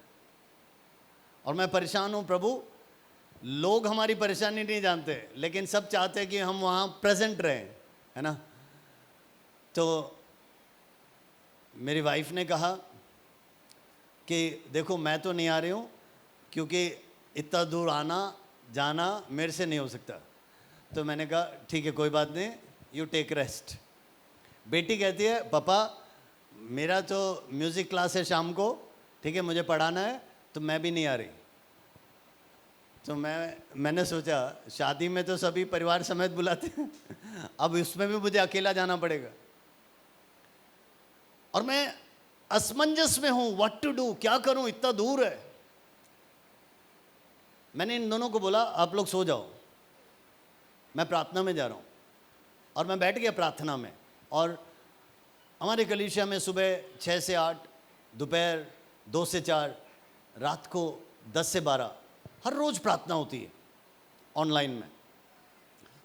Speaker 2: और मैं परेशान हूँ प्रभु, लोग हमारी परेशानी नहीं जानते, लेकिन सब चाहते हैं कि हम वहाँ प्रेजेंट रहें, है ना। तो मेरी वाइफ ने कहा कि देखो मैं तो नहीं आ रही हूँ, क्योंकि इतना दूर आना जाना मेरे से नहीं हो सकता। तो मैंने कहा ठीक है कोई बात नहीं, यू टेक रेस्ट। बेटी कहती है पापा मेरा तो म्यूज़िक क्लास है शाम को, ठीक है मुझे पढ़ाना है, तो मैं भी नहीं आ रही। तो मैंने सोचा शादी में तो सभी परिवार समेत बुलाते हैं, अब इसमें भी मुझे अकेला जाना पड़ेगा। और मैं असमंजस में हूं, व्हाट टू डू, क्या करूं, इतना दूर है। मैंने इन दोनों को बोला आप लोग सो जाओ, मैं प्रार्थना में जा रहा हूं। और मैं बैठ गया प्रार्थना में। और हमारे कलीसिया में सुबह 6 से 8, दोपहर 2 से 4, रात को 10 से 12 हर रोज प्रार्थना होती है ऑनलाइन में।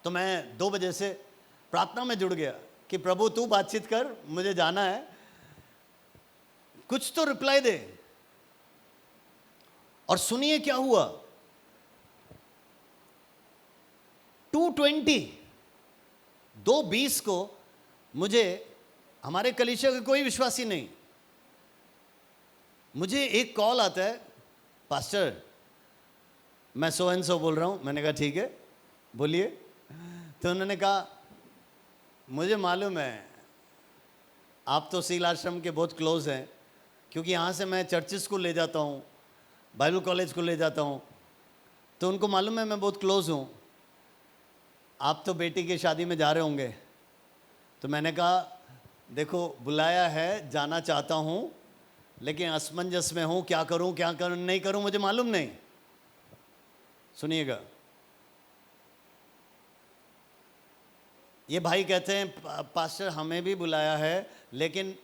Speaker 2: तो मैं 2 बजे से प्रार्थना में जुड़ गया कि प्रभु तू बातचीत कर, मुझे जाना है, कुछ तो रिप्लाई दे। और सुनिए क्या हुआ, 2:20 को मुझे, हमारे कलीसिया का कोई विश्वासी नहीं, मुझे एक कॉल आता है, पास्टर मैं सो एंड सो बोल रहा हूं। मैंने कहा ठीक है बोलिए। तो उन्होंने कहा मुझे मालूम है आप तो सील आश्रम के बहुत क्लोज हैं, क्योंकि यहाँ से मैं चर्चिस को ले जाता हूँ, बाइबल कॉलेज को ले जाता हूँ, तो उनको मालूम है मैं बहुत क्लोज हूँ। आप तो बेटी की शादी में जा रहे होंगे। तो मैंने कहा देखो बुलाया है, जाना चाहता हूँ, लेकिन असमंजस में हूँ, क्या करूँ नहीं करूँ मुझे मालूम नहीं। सुनिएगा, ये भाई कहते हैं पास्टर हमें भी बुलाया है, लेकिन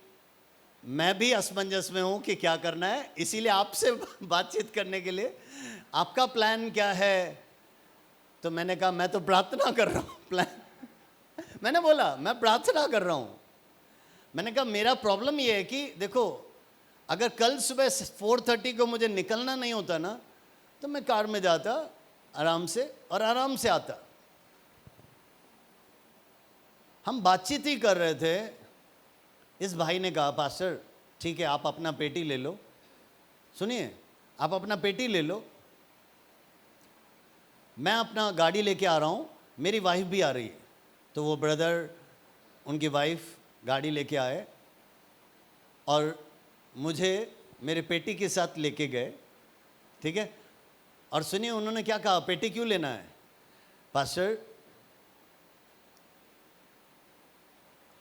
Speaker 2: मैं भी असमंजस में हूं कि क्या करना है, इसीलिए आपसे बातचीत करने के लिए, आपका प्लान क्या है। तो मैंने कहा मैं तो प्रार्थना कर रहा हूं। प्लान मैंने बोला मैं प्रार्थना कर रहा हूं। मैंने कहा मेरा प्रॉब्लम ये है कि देखो अगर कल सुबह 4:30 को मुझे निकलना नहीं होता ना, तो मैं कार में जाता आराम से और आराम से आता। हम बातचीत ही कर रहे थे, इस भाई ने कहा पास्टर ठीक है आप अपना पेटी ले लो। सुनिए, आप अपना पेटी ले लो, मैं अपना गाड़ी लेके आ रहा हूँ, मेरी वाइफ भी आ रही है। तो वो ब्रदर, उनकी वाइफ गाड़ी लेके आए और मुझे मेरे पेटी के साथ लेके गए, ठीक है। और सुनिए उन्होंने क्या कहा, पेटी क्यों लेना है पास्टर,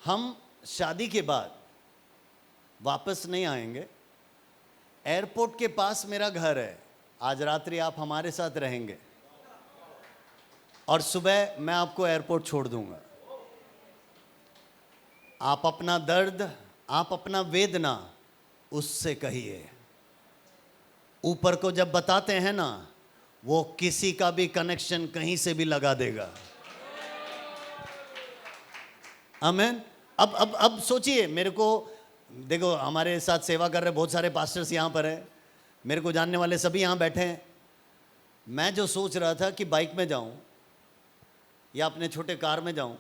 Speaker 2: हम शादी के बाद वापस नहीं आएंगे, एयरपोर्ट के पास मेरा घर है, आज रात्रि आप हमारे साथ रहेंगे और सुबह मैं आपको एयरपोर्ट छोड़ दूंगा। आप अपना दर्द, आप अपना वेदना उससे कहिए। ऊपर को जब बताते हैं ना, वो किसी का भी कनेक्शन कहीं से भी लगा देगा। आमीन। अब सोचिए, मेरे को देखो हमारे साथ सेवा कर रहे बहुत सारे पास्टर्स यहाँ पर हैं, मेरे को जानने वाले सभी यहाँ बैठे हैं। मैं जो सोच रहा था कि बाइक में जाऊँ या अपने छोटे कार में जाऊँ,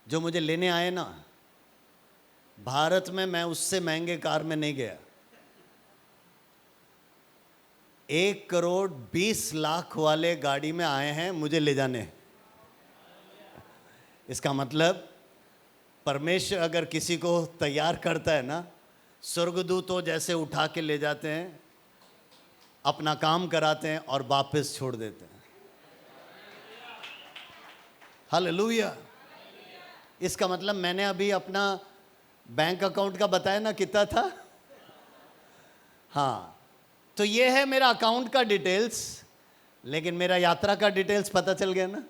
Speaker 2: जो मुझे लेने आए ना, भारत में मैं उससे महंगे कार में नहीं गया। 1,20,00,000 वाले गाड़ी में आए हैं मुझे ले जाने। इसका मतलब परमेश्वर अगर किसी को तैयार करता है ना, स्वर्गदूतों जैसे उठा के ले जाते हैं, अपना काम कराते हैं और वापस छोड़ देते हैं। हालेलुया। इसका मतलब मैंने अभी अपना बैंक अकाउंट का बताया ना कितना था, हाँ, तो ये है मेरा अकाउंट का डिटेल्स, लेकिन मेरा यात्रा का डिटेल्स पता चल गया ना।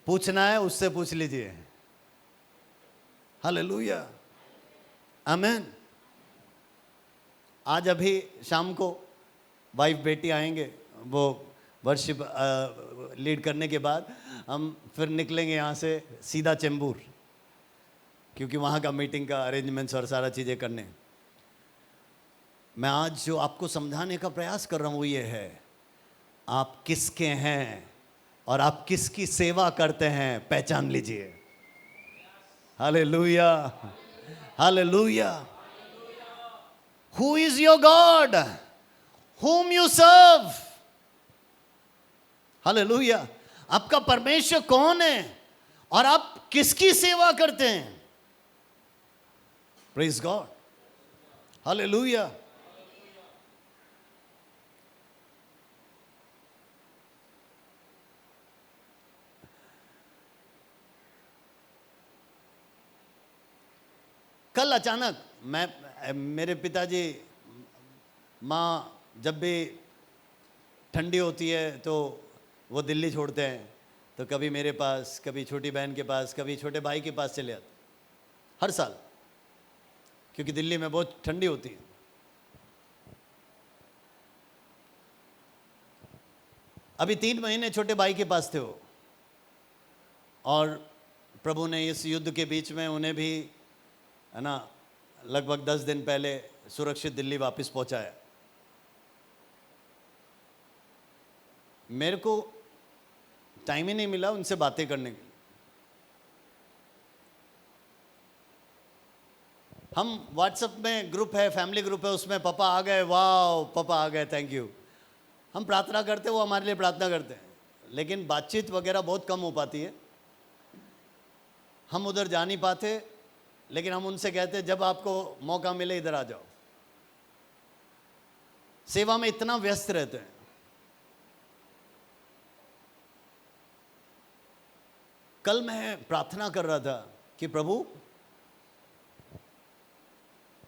Speaker 2: पूछना है उससे पूछ लीजिए। हालेलुया, आमीन। आज अभी शाम को वाइफ बेटी आएंगे, वो वर्शिप लीड करने के बाद हम फिर निकलेंगे यहाँ से सीधा चेंबूर, क्योंकि वहाँ का मीटिंग का अरेंजमेंट्स और सारा चीज़ें करने। मैं आज जो आपको समझाने का प्रयास कर रहा हूँ वो ये है, आप किसके हैं और आप किसकी सेवा करते हैं, पहचान लीजिए। Hallelujah, hallelujah. Who is your God? Whom you serve? Hallelujah. आपका परमेश्वर कौन है और आप किसकी सेवा करते हैं? Praise God, hallelujah. कल अचानक मेरे पिताजी, माँ जब भी ठंडी होती है तो वो दिल्ली छोड़ते हैं, तो कभी मेरे पास, कभी छोटी बहन के पास, कभी छोटे भाई के पास चले आते हर साल, क्योंकि दिल्ली में बहुत ठंडी होती है। अभी 3 महीने छोटे भाई के पास थे वो, और प्रभु ने इस युद्ध के बीच में उन्हें भी, है ना, लगभग 10 दिन पहले सुरक्षित दिल्ली वापस पहुंचाया। मेरे को टाइम ही नहीं मिला उनसे बातें करने के लिए। हम व्हाट्सएप में ग्रुप है, फैमिली ग्रुप है, उसमें पापा आ गए, वाह पापा आ गए, थैंक यू। हम प्रार्थना करते, वो हमारे लिए प्रार्थना करते हैं, लेकिन बातचीत वगैरह बहुत कम हो पाती है। हम उधर जा नहीं पाते, लेकिन हम उनसे कहते जब आपको मौका मिले इधर आ जाओ। सेवा में इतना व्यस्त रहते हैं। कल मैं प्रार्थना कर रहा था कि प्रभु,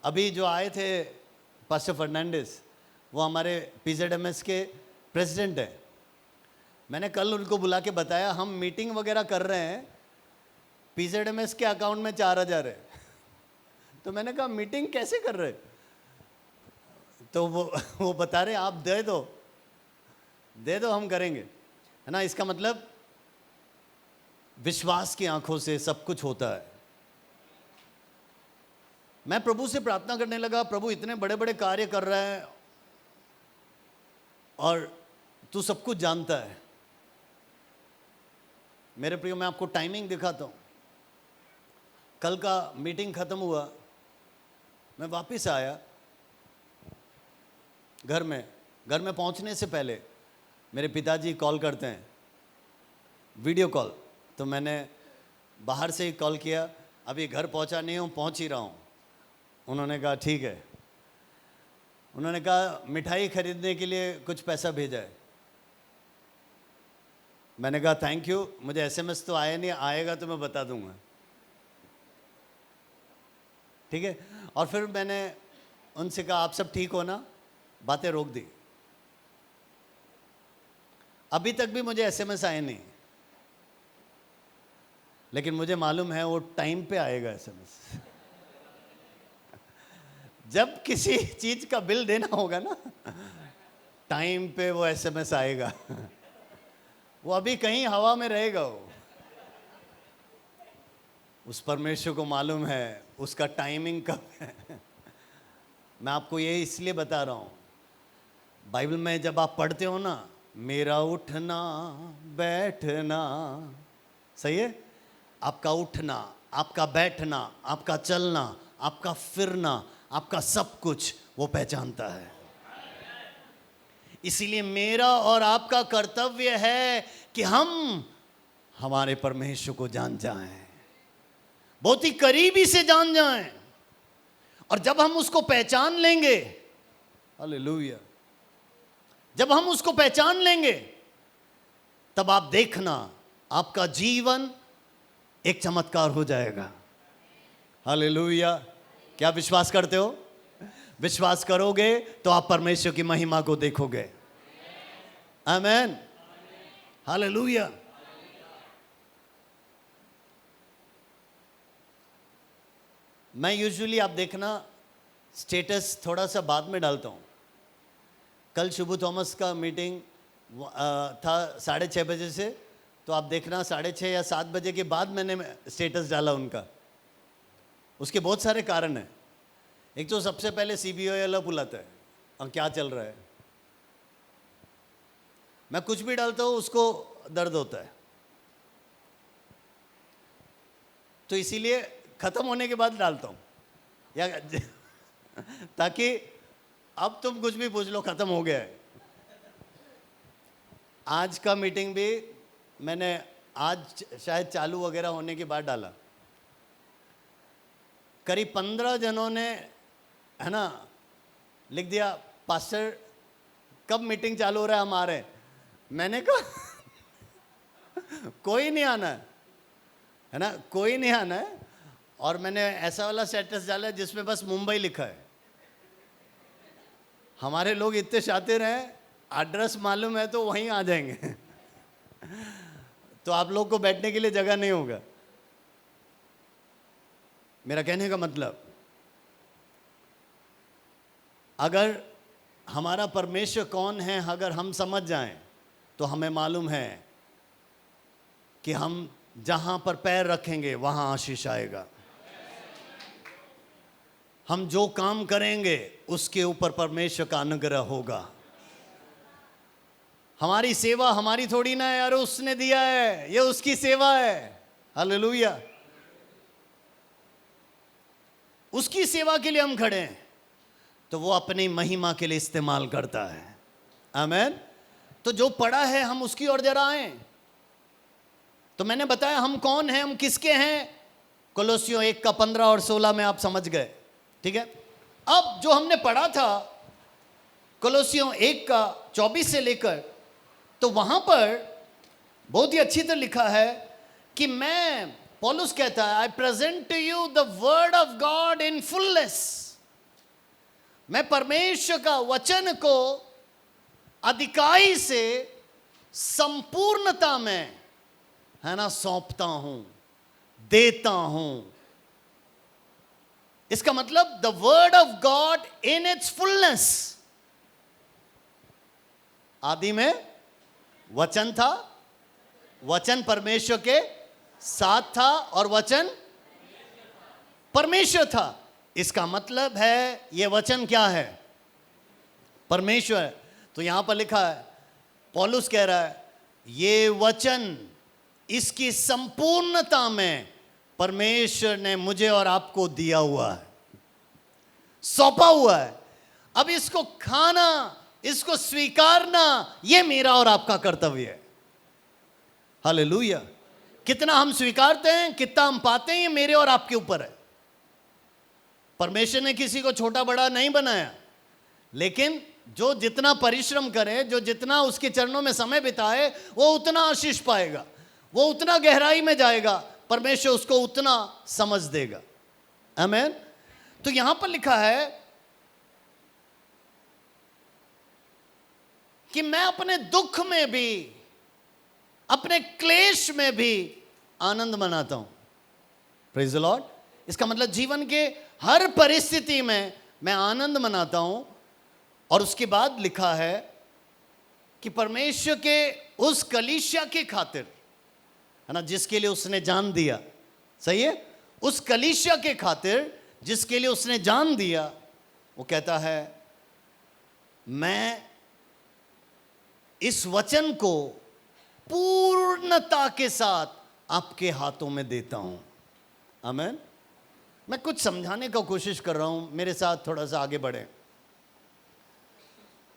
Speaker 2: अभी जो आए थे पास्टर फर्नांडिस, वो हमारे PZMS के प्रेसिडेंट हैं। मैंने कल उनको बुला के बताया हम मीटिंग वगैरह कर रहे हैं, PZMS के अकाउंट में 4,000 है। तो मैंने कहा मीटिंग कैसे कर रहे? तो वो बता रहे आप दे दो हम करेंगे, है ना। इसका मतलब विश्वास की आंखों से सब कुछ होता है। मैं प्रभु से प्रार्थना करने लगा, प्रभु इतने बड़े बड़े कार्य कर रहा है और तू सब कुछ जानता है। मेरे प्रियो, मैं आपको टाइमिंग दिखाता हूं। कल का मीटिंग खत्म हुआ, मैं वापस आया घर में पहुंचने से पहले मेरे पिताजी कॉल करते हैं, वीडियो कॉल। तो मैंने बाहर से ही कॉल किया, अभी घर पहुंचा नहीं हूँ, पहुंच ही रहा हूँ। उन्होंने कहा ठीक है। उन्होंने कहा मिठाई खरीदने के लिए कुछ पैसा भेजा है। मैंने कहा थैंक यू, मुझे SMS तो आया नहीं, आएगा तो मैं बता दूंगा, ठीक है। और फिर मैंने उनसे कहा आप सब ठीक हो ना, बातें रोक दी। अभी तक भी मुझे SMS आए नहीं, लेकिन मुझे मालूम है वो टाइम पे आएगा SMS। जब किसी चीज का बिल देना होगा ना, टाइम पे वो SMS आएगा। वो अभी कहीं हवा में रहेगा। उस परमेश्वर को मालूम है उसका टाइमिंग कब है। मैं आपको ये इसलिए बता रहा हूं, बाइबल में जब आप पढ़ते हो ना, मेरा उठना बैठना, सही है, आपका उठना, आपका बैठना, आपका चलना, आपका फिरना, आपका सब कुछ वो पहचानता है। इसीलिए मेरा और आपका कर्तव्य है कि हम हमारे परमेश्वर को जान जाएं, बहुत ही करीबी से जान जाएं। और जब हम उसको पहचान लेंगे, हालेलुया, जब हम उसको पहचान लेंगे, तब आप देखना आपका जीवन एक चमत्कार हो जाएगा। हालेलुया। क्या विश्वास करते हो? विश्वास करोगे तो आप परमेश्वर की महिमा को देखोगे। आमेन, हालेलुया। मैं यूजुअली, आप देखना, स्टेटस थोड़ा सा बाद में डालता हूँ। कल शुभू थॉमस का मीटिंग था 6:30 बजे से, तो आप देखना 6:30 या 7 बजे के बाद मैंने स्टेटस डाला उनका। उसके बहुत सारे कारण हैं। एक तो सबसे पहले CBOL बुलाता है और क्या चल रहा है, मैं कुछ भी डालता हूँ उसको दर्द होता है, तो इसीलिए खत्म होने के बाद डालता हूँ, या ताकि अब तुम कुछ भी पूछ लो, खत्म हो गया है। आज का मीटिंग भी मैंने आज शायद चालू वगैरह होने के बाद डाला। करीब 15 जनों ने, है ना, लिख दिया पास्टर कब मीटिंग चालू हो रहा है, हम आ रहे हैं। मैंने कहा कोई नहीं आना है ना, कोई नहीं आना है। और मैंने ऐसा वाला स्टेटस डाला है जिसमें बस मुंबई लिखा है। हमारे लोग इतने शातिर हैं, एड्रेस मालूम है तो वहीं आ जाएंगे तो आप लोग को बैठने के लिए जगह नहीं होगा। मेरा कहने का मतलब, अगर हमारा परमेश्वर कौन है अगर हम समझ जाएं तो हमें मालूम है कि हम जहां पर पैर रखेंगे वहां आशीष आएगा। हम जो काम करेंगे उसके ऊपर परमेश्वर का अनुग्रह होगा। हमारी सेवा हमारी थोड़ी ना है यार, उसने दिया है, ये उसकी सेवा है। हालेलुया। उसकी सेवा के लिए हम खड़े हैं तो वो अपनी महिमा के लिए इस्तेमाल करता है। आमीन। तो जो पड़ा है हम उसकी ओर जरा आए। तो मैंने बताया हम कौन हैं, हम किसके हैं। कोलोसियों 1 का 15 और 16 में आप समझ गए, ठीक है। अब जो हमने पढ़ा था कोलोसियों 1 का 24 से लेकर, तो वहां पर बहुत ही अच्छी तरह लिखा है कि मैं, पौलुस कहता है, I present to you the word of God in fullness. मैं परमेश्वर का वचन को अधिकाई से संपूर्णता में, है ना, सौंपता हूं, देता हूं। इसका मतलब the word of God in its fullness. आदि में वचन था, वचन परमेश्वर के साथ था और वचन परमेश्वर था। इसका मतलब है यह वचन क्या है, परमेश्वर है। तो यहां पर लिखा है, पौलुस कह रहा है ये वचन इसकी संपूर्णता में परमेश्वर ने मुझे और आपको दिया हुआ है, सौंपा हुआ है। अब इसको खाना, इसको स्वीकारना, यह मेरा और आपका कर्तव्य है। हालेलुया। कितना हम स्वीकारते हैं, कितना हम पाते हैं, ये मेरे और आपके ऊपर है। परमेश्वर ने किसी को छोटा बड़ा नहीं बनाया, लेकिन जो जितना परिश्रम करे, जो जितना उसके चरणों में समय बिताए, वो उतना आशीष पाएगा, वो उतना गहराई में जाएगा, परमेश्वर उसको उतना समझ देगा। आमीन। तो यहां पर लिखा है कि मैं अपने दुख में भी, अपने क्लेश में भी आनंद मनाता हूं। Praise the Lord. इसका मतलब जीवन के हर परिस्थिति में मैं आनंद मनाता हूं। और उसके बाद लिखा है कि परमेश्वर के उस कलीसिया के खातिर, है ना, जिसके लिए उसने जान दिया, सही है, उस कलीसिया के खातिर जिसके लिए उसने जान दिया, वो कहता है मैं इस वचन को पूर्णता के साथ आपके हाथों में देता हूं। आमीन। मैं कुछ समझाने का कोशिश कर रहा हूं, मेरे साथ थोड़ा सा आगे बढ़े।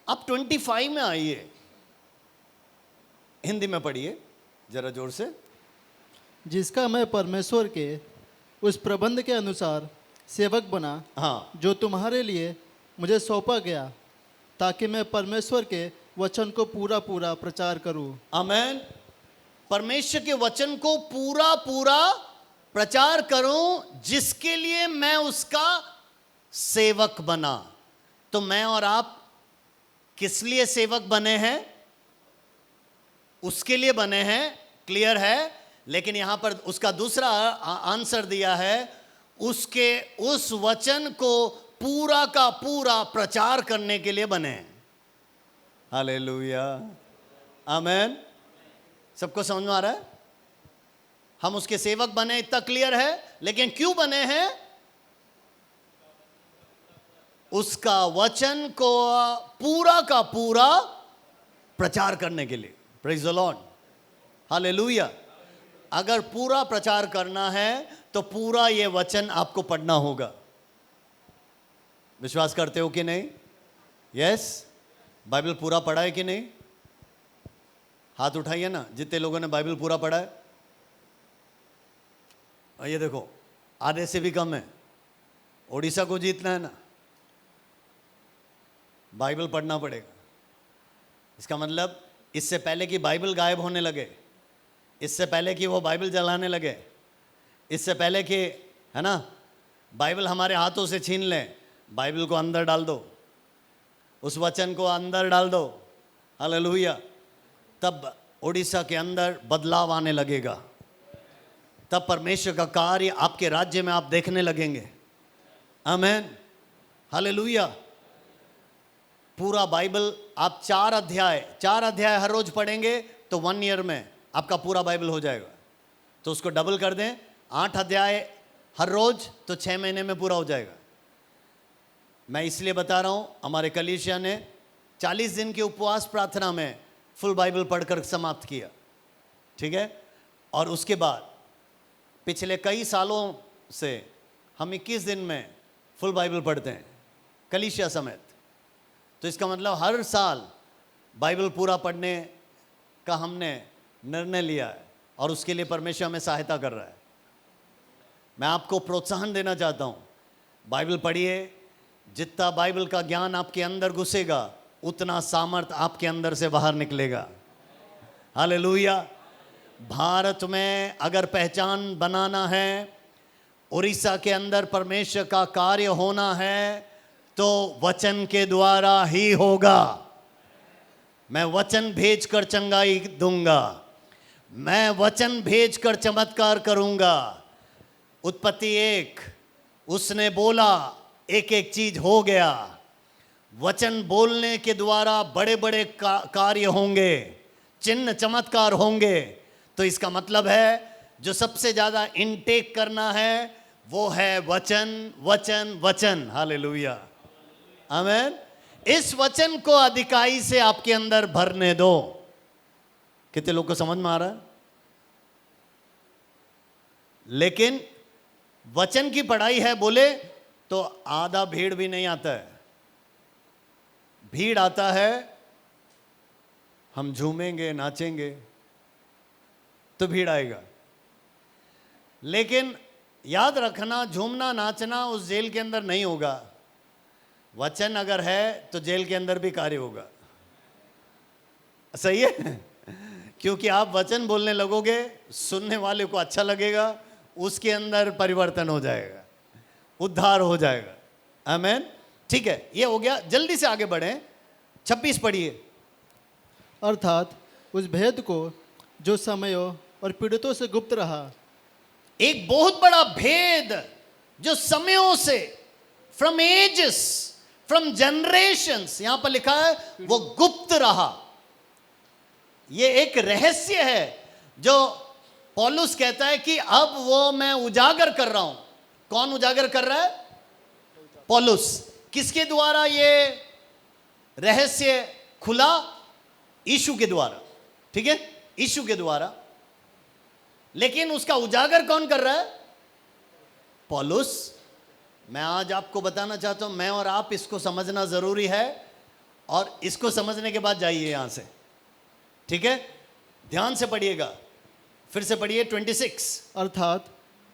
Speaker 2: आप 25 में आइए, हिंदी में पढ़िए जरा जोर से।
Speaker 3: जिसका मैं परमेश्वर के उस प्रबंध के अनुसार सेवक बना,
Speaker 2: हाँ,
Speaker 3: जो तुम्हारे लिए मुझे सौंपा गया, ताकि मैं परमेश्वर के वचन को पूरा पूरा प्रचार करूं।
Speaker 2: आमीन। परमेश्वर के वचन को पूरा पूरा प्रचार करूं, जिसके लिए मैं उसका सेवक बना। तो मैं और आप किस लिए सेवक बने हैं? उसके लिए बने हैं, क्लियर है। लेकिन यहां पर उसका दूसरा आंसर दिया है, उसके उस वचन को पूरा का पूरा प्रचार करने के लिए बने हैं। हालेलुया। आमीन। सबको समझ में आ रहा है? हम उसके सेवक बने, इतना क्लियर है। लेकिन क्यों बने हैं? उसका वचन को पूरा का पूरा प्रचार करने के लिए। Praise the Lord. हालेलुया। अगर पूरा प्रचार करना है तो पूरा ये वचन आपको पढ़ना होगा। विश्वास करते हो कि नहीं? यस। बाइबल पूरा पढ़ा है कि नहीं? हाथ उठाइए ना जितने लोगों ने बाइबल पूरा पढ़ा है। और ये देखो, आधे से भी कम है। ओडिशा को जीतना है ना, बाइबल पढ़ना पड़ेगा। इसका मतलब इससे पहले कि बाइबल गायब होने लगे, इससे पहले कि वो बाइबल जलाने लगे, इससे पहले कि है ना? बाइबल हमारे हाथों से छीन लें, बाइबल को अंदर डाल दो, उस वचन को अंदर डाल दो, हालेलुया। तब उड़ीसा के अंदर बदलाव आने लगेगा, तब परमेश्वर का कार्य आपके राज्य में आप देखने लगेंगे। आमीन, हालेलुया। पूरा बाइबल आप 4 अध्याय हर रोज पढ़ेंगे तो 1 ईयर में आपका पूरा बाइबल हो जाएगा। तो उसको डबल कर दें, 8 अध्याय हर रोज तो 6 महीने में पूरा हो जाएगा। मैं इसलिए बता रहा हूं, हमारे कलीसिया ने 40 दिन के उपवास प्रार्थना में फुल बाइबल पढ़कर समाप्त किया, ठीक है। और उसके बाद पिछले कई सालों से हम 21 दिन में फुल बाइबल पढ़ते हैं, कलीसिया समेत। तो इसका मतलब हर साल बाइबल पूरा पढ़ने का हमने निर्णय लिया है, और उसके लिए परमेश्वर हमें सहायता कर रहा है। मैं आपको प्रोत्साहन देना चाहता हूँ, बाइबल पढ़िए। जितना बाइबल का ज्ञान आपके अंदर घुसेगा उतना सामर्थ आपके अंदर से बाहर निकलेगा। हालेलुया। भारत में अगर पहचान बनाना है, उड़ीसा के अंदर परमेश्वर का कार्य होना है, तो वचन के द्वारा ही होगा। मैं वचन भेजकर चंगाई दूंगा, मैं वचन भेजकर चमत्कार करूंगा। उत्पत्ति 1, उसने बोला, एक एक चीज हो गया। वचन बोलने के द्वारा बड़े बड़े कार्य होंगे, चिन्ह चमत्कार होंगे। तो इसका मतलब है जो सबसे ज्यादा इनटेक करना है वो है वचन, वचन, वचन। हालेलुया, आमीन। इस वचन को अधिकाई से आपके अंदर भरने दो। कितने लोग को समझ में आ रहा है? लेकिन वचन की पढ़ाई है बोले तो आधा भीड़ भी नहीं आता है। भीड़ आता है हम झूमेंगे, नाचेंगे तो भीड़ आएगा। लेकिन याद रखना, झूमना नाचना उस जेल के अंदर नहीं होगा। वचन अगर है तो जेल के अंदर भी कार्य होगा। सही है? क्योंकि आप वचन बोलने लगोगे, सुनने वाले को अच्छा लगेगा, उसके अंदर परिवर्तन हो जाएगा, उद्धार हो जाएगा। आमीन। ठीक है, ये हो गया। जल्दी से आगे बढ़ें, 26 पढ़िए।
Speaker 3: अर्थात उस भेद को जो समयों और पीड़ितों से गुप्त रहा।
Speaker 2: एक बहुत बड़ा भेद जो समयों से, फ्रॉम एजेस, फ्रॉम जनरेशंस, यहां पर लिखा है वो गुप्त रहा। ये एक रहस्य है जो पौलुस कहता है कि अब वो मैं उजागर कर रहा हूं। कौन उजागर कर रहा है? पौलुस। किसके द्वारा ये रहस्य खुला? यीशु के द्वारा, ठीक है, यीशु के द्वारा। लेकिन उसका उजागर कौन कर रहा है? पौलुस। मैं आज आपको बताना चाहता हूं, मैं और आप इसको समझना जरूरी है, और इसको समझने के बाद जाइए यहां से, ठीक है। ध्यान से पढ़िएगा, फिर से पढ़िए 26।
Speaker 3: अर्थात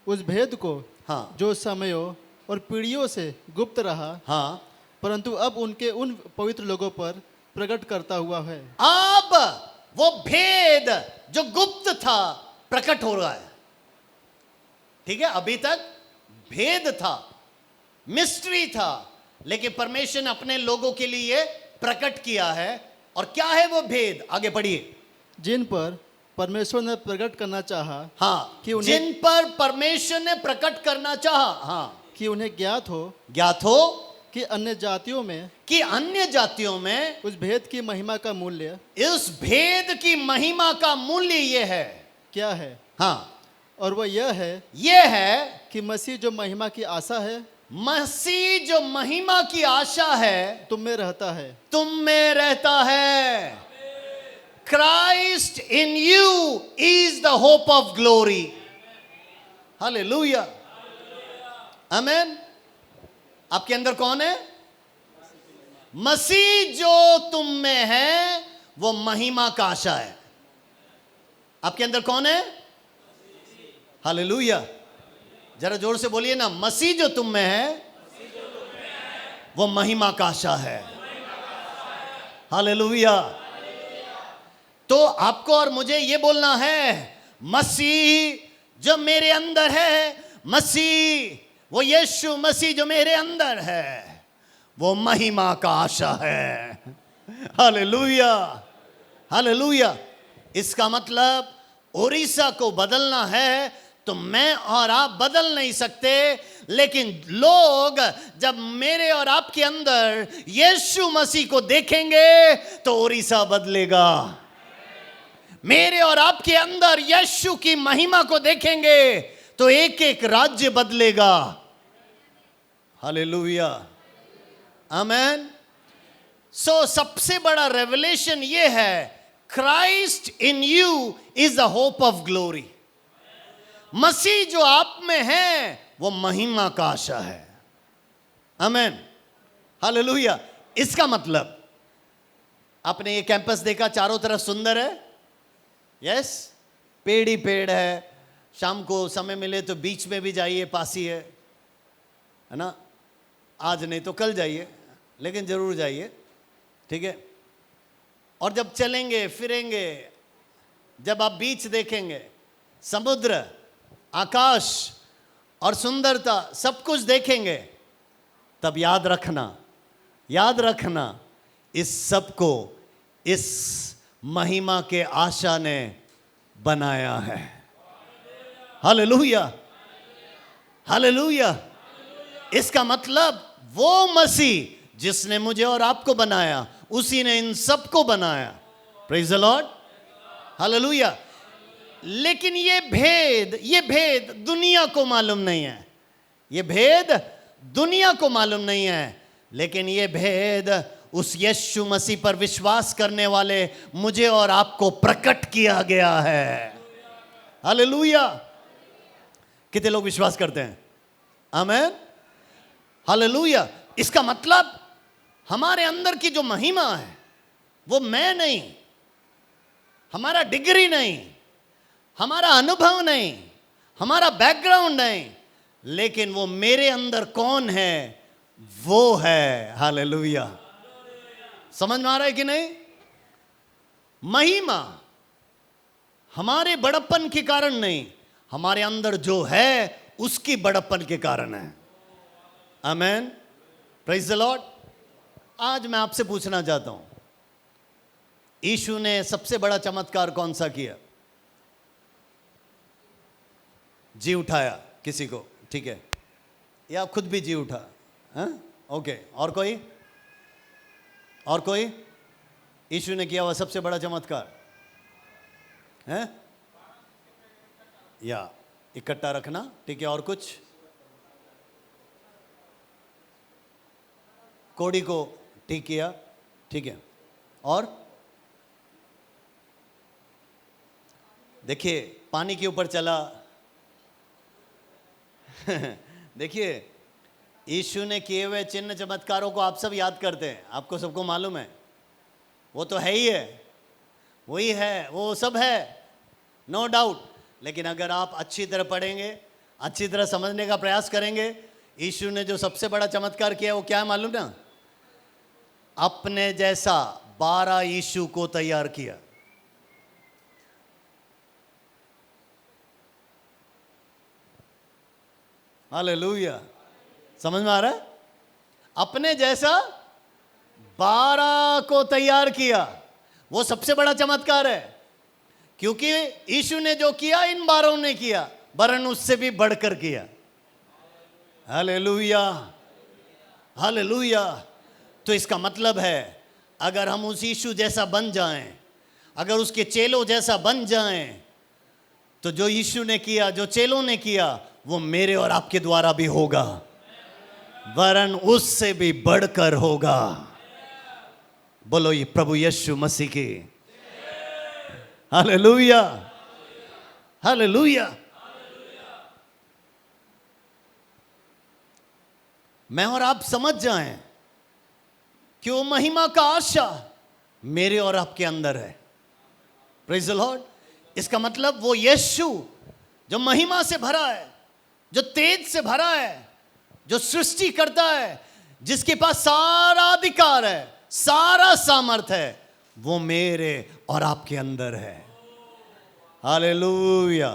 Speaker 3: उस भेद को
Speaker 2: हाँ,
Speaker 3: जो समयों और पीढ़ियों से गुप्त रहा,
Speaker 2: हाँ,
Speaker 3: परंतु अब उनके उन पवित्र लोगों पर प्रकट करता हुआ है।
Speaker 2: अब वो भेद जो गुप्त था प्रकट हो रहा है, ठीक है। अभी तक भेद था, मिस्ट्री था, लेकिन परमेश्वर ने अपने लोगों के लिए प्रकट किया है। और क्या है वो भेद? आगे पढ़िए।
Speaker 3: जिन पर परमेश्वर ने प्रकट करना चाहा,
Speaker 2: हाँ,
Speaker 3: कि उन्हें,
Speaker 2: जिन पर परमेश्वर ने प्रकट करना चाहा, हाँ,
Speaker 3: कि उन्हें ज्ञात हो कि अन्य जातियों में,
Speaker 2: कि अन्य जातियों में
Speaker 3: उस भेद की महिमा का मूल्य
Speaker 2: इस भेद की महिमा का मूल्य ये है।
Speaker 3: क्या है?
Speaker 2: हाँ,
Speaker 3: और वह
Speaker 2: ये है
Speaker 3: कि मसीह जो महिमा की आशा है,
Speaker 2: मसीह जो महिमा की आशा है
Speaker 3: तुम में रहता है।
Speaker 2: तुम में रहता है। Christ in you is the hope of glory. Hallelujah, आमीन। आपके अंदर कौन है? मसीह जो तुम में है वो महिमा का आशा है। आपके अंदर कौन है? हालेलुया। जरा जोर से बोलिए ना, मसीह जो तुम में है वो महिमा का आशा है। हालेलुया। तो आपको और मुझे ये बोलना है, मसीह जो मेरे अंदर है, मसीह, वो यीशु मसीह जो मेरे अंदर है, वो महिमा का आशा है। Hallelujah, hallelujah. इसका मतलब उड़ीसा को बदलना है तो मैं और आप बदल नहीं सकते, लेकिन लोग जब मेरे और आपके अंदर यीशु मसीह को देखेंगे तो उड़ीसा बदलेगा। मेरे और आपके अंदर यीशु की महिमा को देखेंगे तो एक एक राज्य बदलेगा। हालेलुया, आमेन। सो सबसे बड़ा रेवलेशन ये है, Christ in you is the hope of glory. मसीह जो आप में है वो महिमा का आशा है। आमेन, हालेलुया। इसका मतलब आपने ये कैंपस देखा, चारों तरफ सुंदर है, यस, पेड़ ही पेड़ है। शाम को समय मिले तो बीच में भी जाइए, पास ही है ना। आज नहीं तो कल जाइए, लेकिन जरूर जाइए, ठीक है। और जब चलेंगे फिरेंगे, जब आप बीच देखेंगे, समुद्र, आकाश और सुंदरता सब कुछ देखेंगे, तब याद रखना इस सब को इस महिमा के आशा ने बनाया है। Hallelujah, hallelujah. इसका मतलब वो मसीह जिसने मुझे और आपको बनाया, उसी ने इन सबको बनाया। Praise the Lord, hallelujah. लेकिन ये भेद दुनिया को मालूम नहीं है। ये भेद दुनिया को मालूम नहीं है, लेकिन ये भेद उस यीशु मसीह पर विश्वास करने वाले मुझे और आपको प्रकट किया गया है। हालेलुया। कितने लोग विश्वास करते हैं? आमेन, हालेलुया। इसका मतलब हमारे अंदर की जो महिमा है वो मैं नहीं, हमारा डिग्री नहीं, हमारा अनुभव नहीं, हमारा बैकग्राउंड नहीं, लेकिन वो मेरे अंदर कौन है, वो है। हालेलुया। समझ में आ रहा है कि नहीं? महिमा हमारे बड़प्पन के कारण नहीं, हमारे अंदर जो है उसकी बड़प्पन के कारण है। आमेन, प्रेज द लॉर्ड। आज मैं आपसे पूछना चाहता हूं, यीशु ने सबसे बड़ा चमत्कार कौन सा किया? जी उठाया किसी को, ठीक है, या खुद भी जी उठा? ओके। और कोई? और कोई? यीशु ने किया हुआ सबसे बड़ा चमत्कार है या इकट्ठा रखना, ठीक है। और कुछ? कोड़ी को ठीक किया, ठीक है। और देखिए, पानी के ऊपर चला। देखिए, यीशु ने किए हुए चिन्ह चमत्कारों को आप सब याद करते हैं, आपको सबको मालूम है, वो तो है ही है, वही है, वो सब है, नो डाउट। लेकिन अगर आप अच्छी तरह पढ़ेंगे, अच्छी तरह समझने का प्रयास करेंगे, यीशु ने जो सबसे बड़ा चमत्कार किया वो क्या है मालूम ना? अपने जैसा 12 यीशु को तैयार किया। हालेलुया। समझ में आ रहा है? अपने जैसा 12 को तैयार किया, वो सबसे बड़ा चमत्कार है। क्योंकि यीशु ने जो किया इन 12 ने किया, वरन उससे भी बढ़कर किया। Hallelujah, hallelujah. तो इसका मतलब है, अगर हम उस यीशु जैसा बन जाएं, अगर उसके चेलों जैसा बन जाएं, तो जो यीशु ने किया, जो चेलों ने किया, वो मेरे और आपके द्वारा भी होगा, वरन उससे भी बढ़कर होगा। बोलो ये प्रभु यीशु मसीह की हालेलुया, हालेलुया। मैं और आप समझ जाएं कि वो महिमा का आशा मेरे और आपके अंदर है। Praise the Lord. इसका मतलब वो यीशु जो महिमा से भरा है, जो तेज से भरा है, जो सृष्टि करता है, जिसके पास सारा अधिकार है, सारा सामर्थ है, वो मेरे और आपके अंदर है। हालेलुया,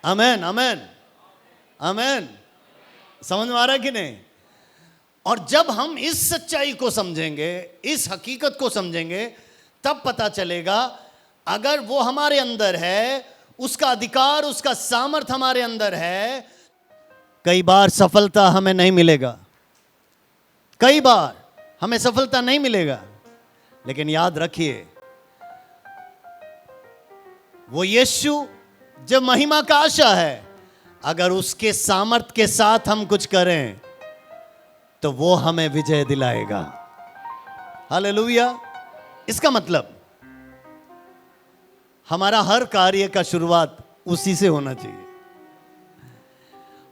Speaker 2: आमेन, आमेन, आमेन। समझ में आ रहा है कि नहीं? और जब हम इस सच्चाई को समझेंगे, इस हकीकत को समझेंगे, तब पता चलेगा अगर वो हमारे अंदर है, उसका अधिकार, उसका सामर्थ हमारे अंदर है, कई बार सफलता हमें नहीं मिलेगा, कई बार हमें सफलता नहीं मिलेगा, लेकिन याद रखिए वो यीशु जब महिमा का आशा है, अगर उसके सामर्थ के साथ हम कुछ करें तो वो हमें विजय दिलाएगा। हालेलुया। इसका मतलब हमारा हर कार्य का शुरुआत उसी से होना चाहिए।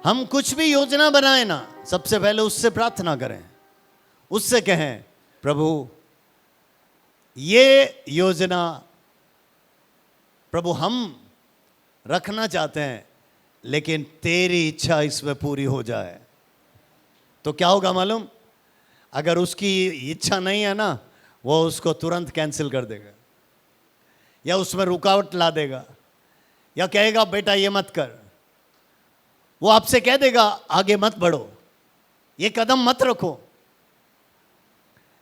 Speaker 2: हम कुछ भी योजना बनाए ना, सबसे पहले उससे प्रार्थना करें, उससे कहें प्रभु ये योजना प्रभु हम रखना चाहते हैं, लेकिन तेरी इच्छा इसमें पूरी हो जाए। तो क्या होगा मालूम? अगर उसकी इच्छा नहीं है ना, वो उसको तुरंत कैंसिल कर देगा, या उसमें रुकावट ला देगा, या कहेगा बेटा ये मत कर। वो आपसे कह देगा आगे मत बढ़ो, ये कदम मत रखो।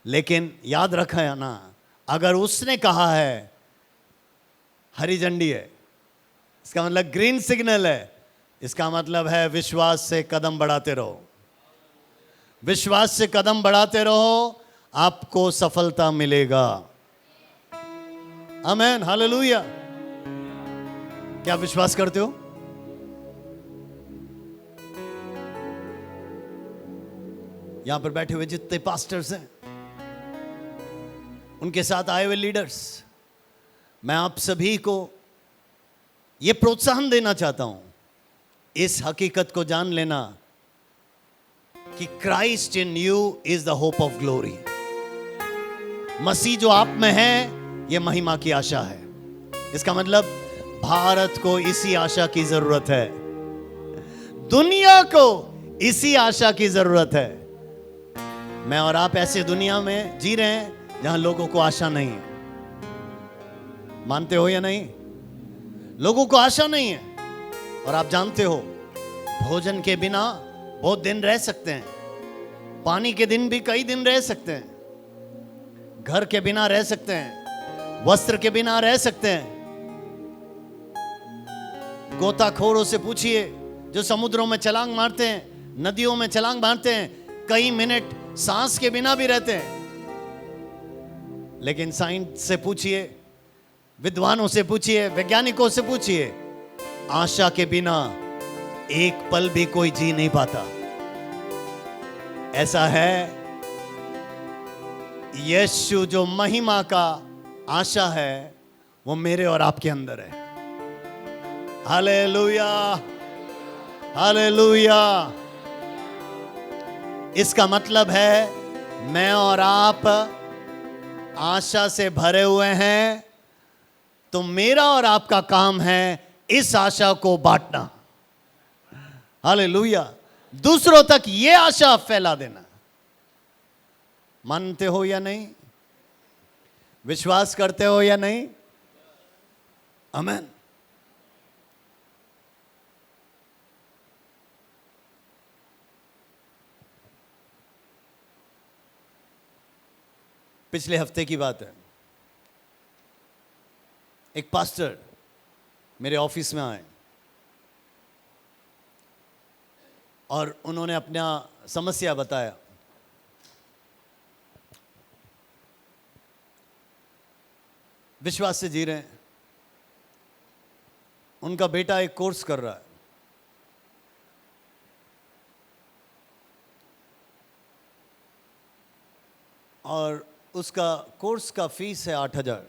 Speaker 2: लेकिन याद रखा है ना, अगर उसने कहा है हरी झंडी है, इसका मतलब ग्रीन सिग्नल है, इसका मतलब है विश्वास से कदम बढ़ाते रहो, विश्वास से कदम बढ़ाते रहो, आपको सफलता मिलेगा। आमेन, हालेलुया। क्या विश्वास करते हो? यहां पर बैठे हुए जितने पास्टर्स हैं, उनके साथ आए हुए लीडर्स, मैं आप सभी को यह प्रोत्साहन देना चाहता हूं, इस हकीकत को जान लेना कि Christ in you is the hope of glory. मसीह जो आप में है, यह महिमा की आशा है। इसका मतलब भारत को इसी आशा की जरूरत है, दुनिया को इसी आशा की जरूरत है। मैं और आप ऐसे दुनिया में जी रहे हैं जहां लोगों को आशा नहीं है। मानते हो या नहीं? लोगों को आशा नहीं है। और आप जानते हो, भोजन के बिना बहुत दिन रह सकते हैं, पानी के दिन भी कई दिन रह सकते हैं, घर के बिना रह सकते हैं, वस्त्र के बिना रह सकते हैं। गोताखोरों से पूछिए जो समुद्रों में छलांग मारते हैं, नदियों में छलांग मारते हैं, कई मिनट सांस के बिना भी रहते हैं। लेकिन साइंस से पूछिए, विद्वानों से पूछिए, वैज्ञानिकों से पूछिए, आशा के बिना एक पल भी कोई जी नहीं पाता। ऐसा है, यीशु जो महिमा का आशा है, वो मेरे और आपके अंदर है। Hallelujah, hallelujah. इसका मतलब है मैं और आप आशा से भरे हुए हैं, तो मेरा और आपका काम है इस आशा को बांटना। हालेलुया। दूसरों तक ये आशा फैला देना। मानते हो या नहीं? विश्वास करते हो या नहीं? आमीन। पिछले हफ्ते की बात है, एक पास्टर मेरे ऑफिस में आए और उन्होंने अपना समस्या बताया। विश्वास से जी रहे हैं, उनका बेटा एक कोर्स कर रहा है, और उसका कोर्स का फीस है 8,000।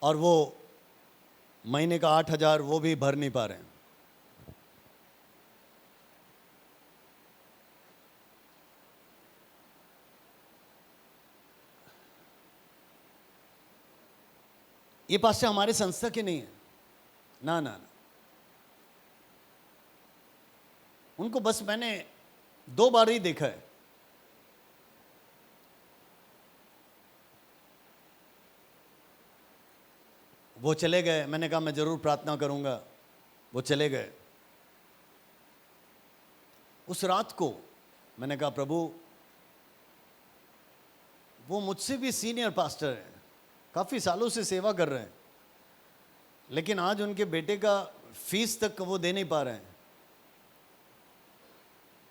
Speaker 2: और वो महीने का 8,000 वो भी भर नहीं पा रहे हैं। ये पास्टर हमारे संस्था के नहीं है, ना ना ना। उनको बस मैंने 2 बार ही देखा है। वो चले गए। मैंने कहा मैं ज़रूर प्रार्थना करूँगा। वो चले गए। उस रात को मैंने कहा प्रभु, वो मुझसे भी सीनियर पास्टर हैं, काफ़ी सालों से सेवा कर रहे हैं, लेकिन आज उनके बेटे का फीस तक वो दे नहीं पा रहे हैं।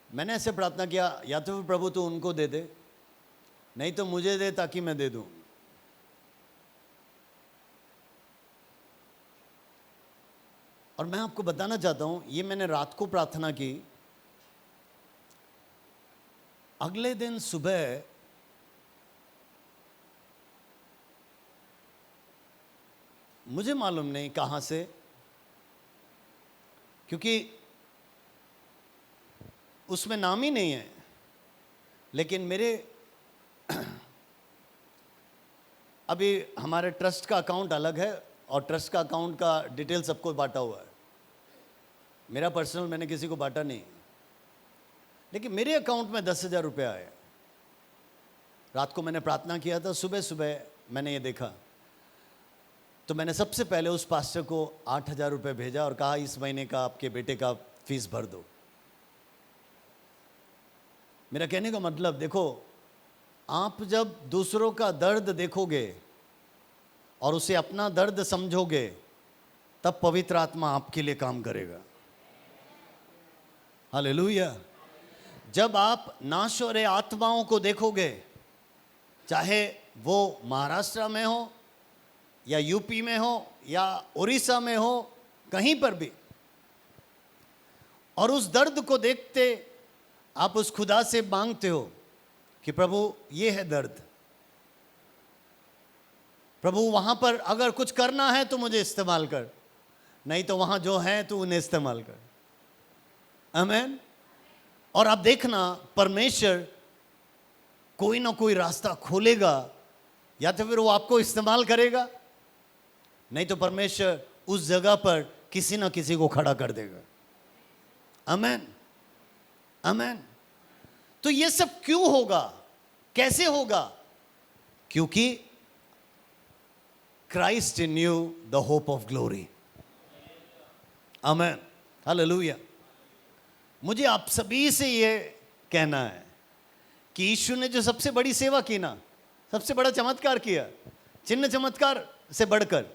Speaker 2: मैंने ऐसे प्रार्थना किया, या तो प्रभु तू उनको दे दे, नहीं तो मुझे दे ताकि मैं दे दूं। और मैं आपको बताना चाहता हूं, ये मैंने रात को प्रार्थना की। अगले दिन सुबह मुझे मालूम नहीं कहां से, क्योंकि उसमें नाम ही नहीं है, लेकिन मेरे अभी हमारे ट्रस्ट का अकाउंट अलग है और ट्रस्ट का अकाउंट का डिटेल सबको बांटा हुआ है। मेरा पर्सनल मैंने किसी को बांटा नहीं, लेकिन मेरे अकाउंट में 10,000 रुपये आए। रात को मैंने प्रार्थना किया था, सुबह सुबह मैंने ये देखा, तो मैंने सबसे पहले उस पास्टर को 8,000 रुपये भेजा और कहा इस महीने का आपके बेटे का फीस भर दो। मेरा कहने का मतलब, देखो, आप जब दूसरों का दर्द देखोगे और उसे अपना दर्द समझोगे, तब पवित्र आत्मा आपके लिए काम करेगा। हालेलुया। जब आप नाश हो रहे आत्माओं को देखोगे, चाहे वो महाराष्ट्र में हो या यूपी में हो या उड़ीसा में हो, कहीं पर भी, और उस दर्द को देखते आप उस खुदा से मांगते हो कि प्रभु ये है दर्द, प्रभु वहां पर अगर कुछ करना है तो मुझे इस्तेमाल कर, नहीं तो वहां जो है तो उन्हें इस्तेमाल कर। आमीन। और आप देखना, परमेश्वर कोई ना कोई रास्ता खोलेगा, या तो फिर वो आपको इस्तेमाल करेगा, नहीं तो परमेश्वर उस जगह पर किसी ना किसी को खड़ा कर देगा। आमीन, आमीन। तो ये सब क्यों होगा, कैसे होगा? क्योंकि Christ in you the hope of glory. आमीन, हालेलुया। मुझे आप सभी से ये कहना है कि यीशु ने जो सबसे बड़ी सेवा की ना, सबसे बड़ा चमत्कार किया, चिन्ह चमत्कार से बढ़कर,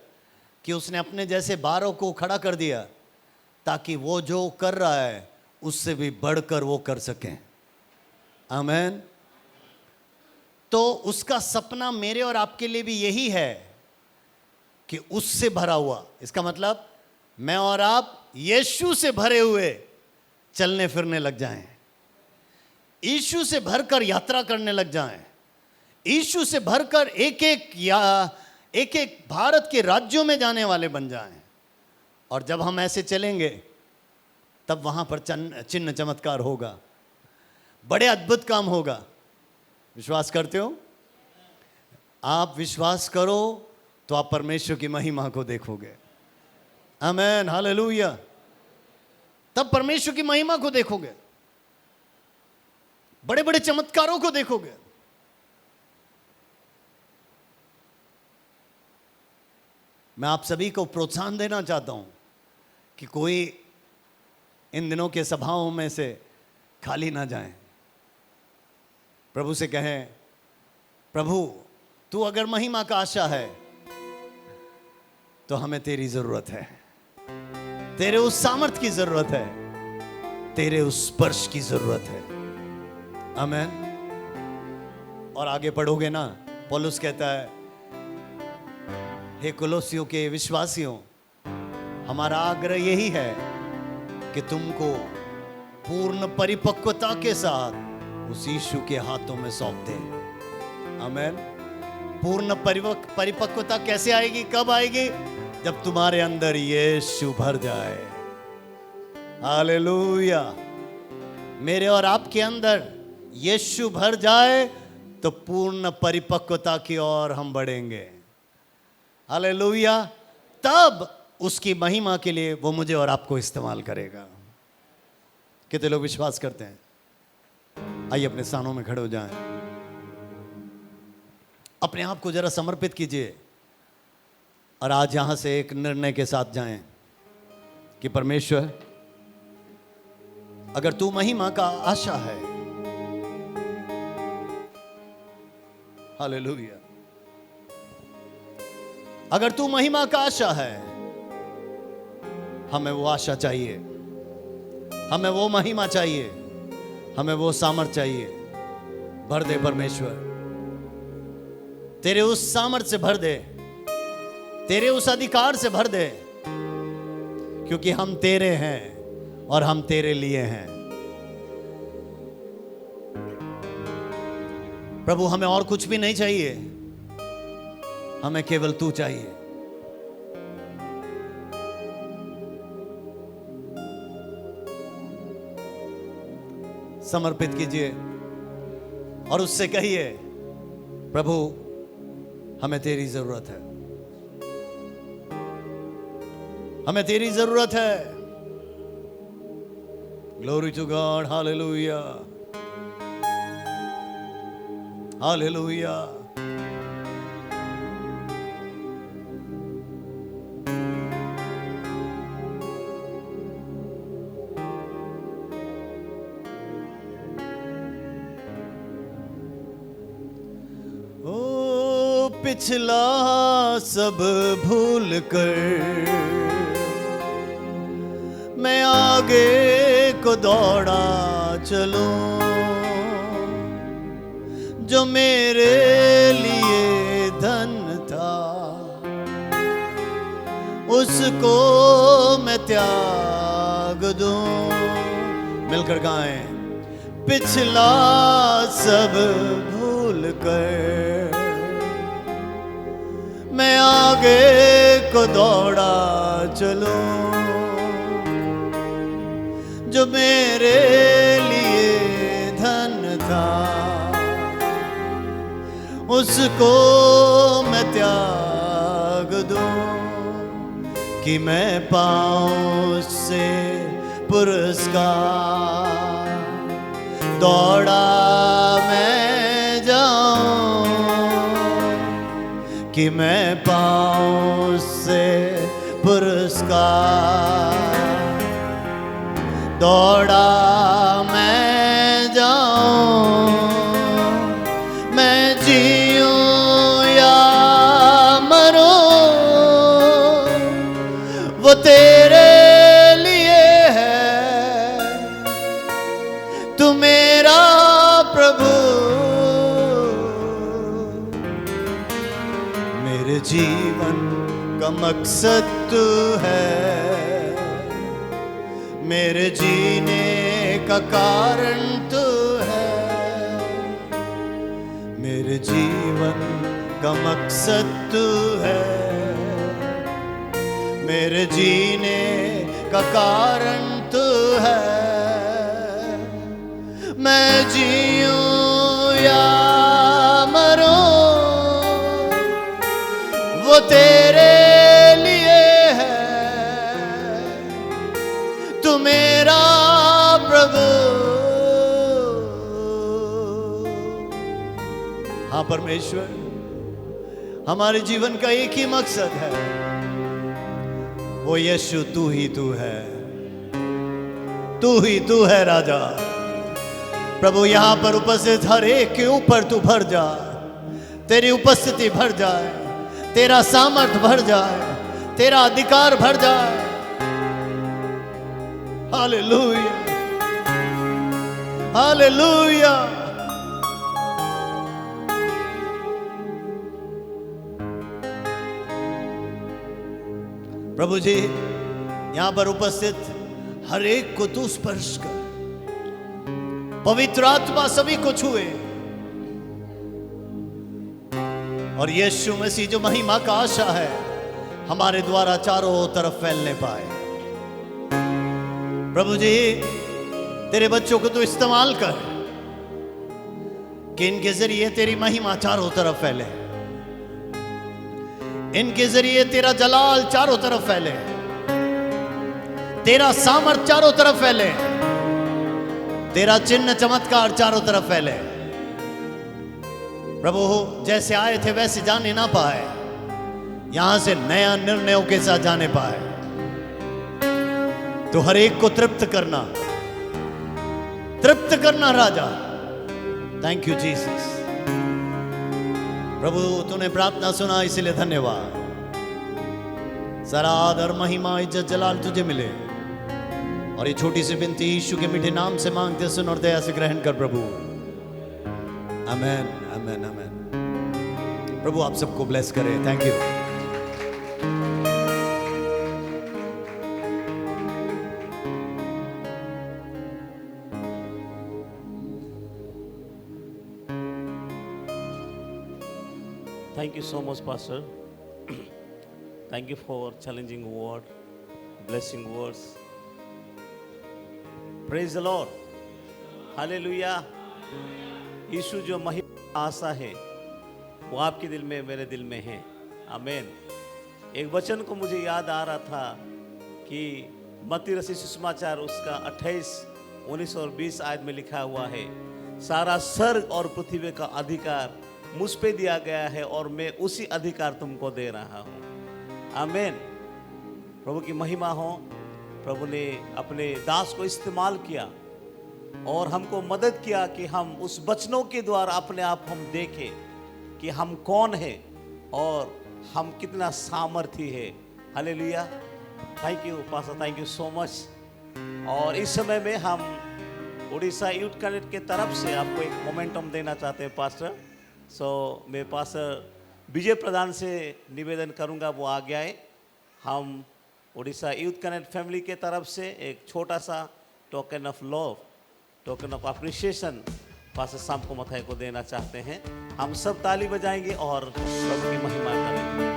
Speaker 2: कि उसने अपने जैसे 12 को खड़ा कर दिया, ताकि वो जो कर रहा है उससे भी बढ़कर वो कर सकें। आमीन। तो उसका सपना मेरे और आपके लिए भी यही है कि उससे भरा हुआ, इसका मतलब मैं और आप यीशु से भरे हुए चलने फिरने लग जाएं, यीशु से भरकर यात्रा करने लग जाएं, यीशु से भरकर एक एक भारत के राज्यों में जाने वाले बन जाएं। और जब हम ऐसे चलेंगे, तब वहां पर चिन्ह चमत्कार होगा, बड़े अद्भुत काम होगा। विश्वास करते हो? आप विश्वास करो तो आप परमेश्वर की महिमा को देखोगे। आमीन, हालेलुया। तब परमेश्वर की महिमा को देखोगे, बड़े बड़े चमत्कारों को देखोगे। मैं आप सभी को प्रोत्साहन देना चाहता हूं कि कोई इन दिनों के सभाओं में से खाली ना जाए। प्रभु से कहें, प्रभु तू अगर महिमा का आशा है तो हमें तेरी जरूरत है, तेरे उस सामर्थ की जरूरत है, तेरे उस स्पर्श की जरूरत है। आमीन। और आगे पढ़ोगे ना, पौलुस कहता है, हे कोलोसियों के विश्वासियों, हमारा आग्रह यही है कि तुमको पूर्ण परिपक्वता के साथ उस यीशु के हाथों में सौंप दें। आमीन। पूर्ण परिपक्वता कैसे आएगी, कब आएगी? जब तुम्हारे अंदर यीशु भर जाए। हालेलुया। मेरे और आपके अंदर यीशु भर जाए तो पूर्ण परिपक्वता की ओर हम बढ़ेंगे। हालेलुया। तब उसकी महिमा के लिए वो मुझे और आपको इस्तेमाल करेगा। कितने लोग विश्वास करते हैं? आइए अपने स्थानों में खड़े हो जाएं, अपने आप को जरा समर्पित कीजिए, और आज यहां से एक निर्णय के साथ जाएं कि परमेश्वर, अगर तू महिमा का आशा है, हालेलुया, अगर तू महिमा का आशा है, हमें वो आशा चाहिए, हमें वो महिमा चाहिए, हमें वो सामर्थ चाहिए। भर दे परमेश्वर, तेरे उस सामर्थ से भर दे, तेरे उस अधिकार से भर दे, क्योंकि हम तेरे हैं और हम तेरे लिए हैं। प्रभु, हमें और कुछ भी नहीं चाहिए, हमें केवल तू चाहिए। समर्पित कीजिए और उससे कहिए, प्रभु हमें तेरी जरूरत है, हमें तेरी जरूरत है। Glory to God, hallelujah, hallelujah. पिछला सब भूल कर मैं आगे को दौड़ा चलूं, जो मेरे लिए धन था उसको मैं त्याग दूं। मिलकर गाएं, पिछला सब भूल कर मैं आगे को दौड़ा चलूं, जो मेरे लिए धन था उसको मैं त्याग दूं, कि मैं पाऊं उससे पुरस्कार, दौड़ा मैं जाऊं, कि मैं पाऊं उससे पुरस्कार, दौड़ा मैं जाऊं, मैं जीऊं या मरूं, वो तेरे लिए है, तू मेरा प्रभु। मेरे जीवन का मकसद तू है, मेरे जीने का कारण तू है, मेरे जीवन का मकसद तू है, मेरे जीने का कारण तू है। मैं जीऊं या मरूं, वो तेरे लिए है, तू मेरा प्रभु। हाँ परमेश्वर, हमारे जीवन का एक ही मकसद है, वो यीशु तू ही तू है, तू ही तू है राजा। प्रभु, यहां पर उपस्थित हर एक के ऊपर तू भर जा, तेरी उपस्थिति भर जाए, तेरा सामर्थ भर जाए, तेरा अधिकार भर जाए। Hallelujah, hallelujah. प्रभु जी, यहां पर उपस्थित हर एक को तू स्पर्श कर, पवित्र आत्मा सभी को छुए, और यीशु मसीह जो महिमा का आशा है हमारे द्वारा चारों तरफ फैलने पाए। प्रभु जी, तेरे बच्चों को तो इस्तेमाल कर कि इनके जरिए तेरी महिमा चारों तरफ फैले, इनके जरिए तेरा जलाल चारों तरफ फैले, तेरा सामर्थ चारों तरफ फैले, तेरा चिन्ह चमत्कार चारों तरफ फैले। प्रभु, जैसे आए थे वैसे जाने ना पाए, यहां से नया निर्णयों के साथ जाने पाए। तो हर एक को तृप्त करना राजा। Thank you Jesus. प्रभु तूने प्रार्थना सुना, इसीलिए धन्यवाद। सारा आदर महिमा इज्जत जलाल तुझे मिले। और ये छोटी सी विनती यीशु के मीठे नाम से मांगते, सुन और दया से ग्रहण कर प्रभु। आमेन आमेन आमेन। प्रभु आप सबको ब्लेस करे। Thank you.
Speaker 1: Thank you so much, Pastor. Thank you for challenging word, blessing words. Praise the Lord. Hallelujah. यीशु जो महिमा आशा है वो आपके दिल में, मेरे दिल में है। आमेन। एक वचन को मुझे याद आ रहा था कि मत्ती रचित सुसमाचार उसका 28, 19 और 20 आयत में लिखा हुआ है, सारा स्वर्ग और पृथ्वी का अधिकार मुझ पे दिया गया है और मैं उसी अधिकार तुमको दे रहा हूँ। आमेन। प्रभु की महिमा हो। प्रभु ने अपने दास को इस्तेमाल किया और हमको मदद किया कि हम उस वचनों के द्वारा अपने आप हम देखें कि हम कौन है और हम कितना सामर्थी है। Hallelujah. Thank you pastor, thank you so much. और इस समय में हम उड़ीसा यूथ कनेक्ट के तरफ से आपको एक मोमेंटम देना चाहते हैं पास्टर। मैं पास्टर विजय प्रधान से निवेदन करूंगा वो आ गया है। हम उड़ीसा यूथ कनेक्ट फैमिली के तरफ से एक छोटा सा token of love, token of appreciation pastor शाम को मथाई को देना चाहते हैं। हम सब ताली बजाएंगे और प्रभु की महिमा करेंगे।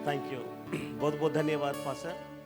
Speaker 1: Thank you. बहुत बहुत धन्यवाद पास्टर।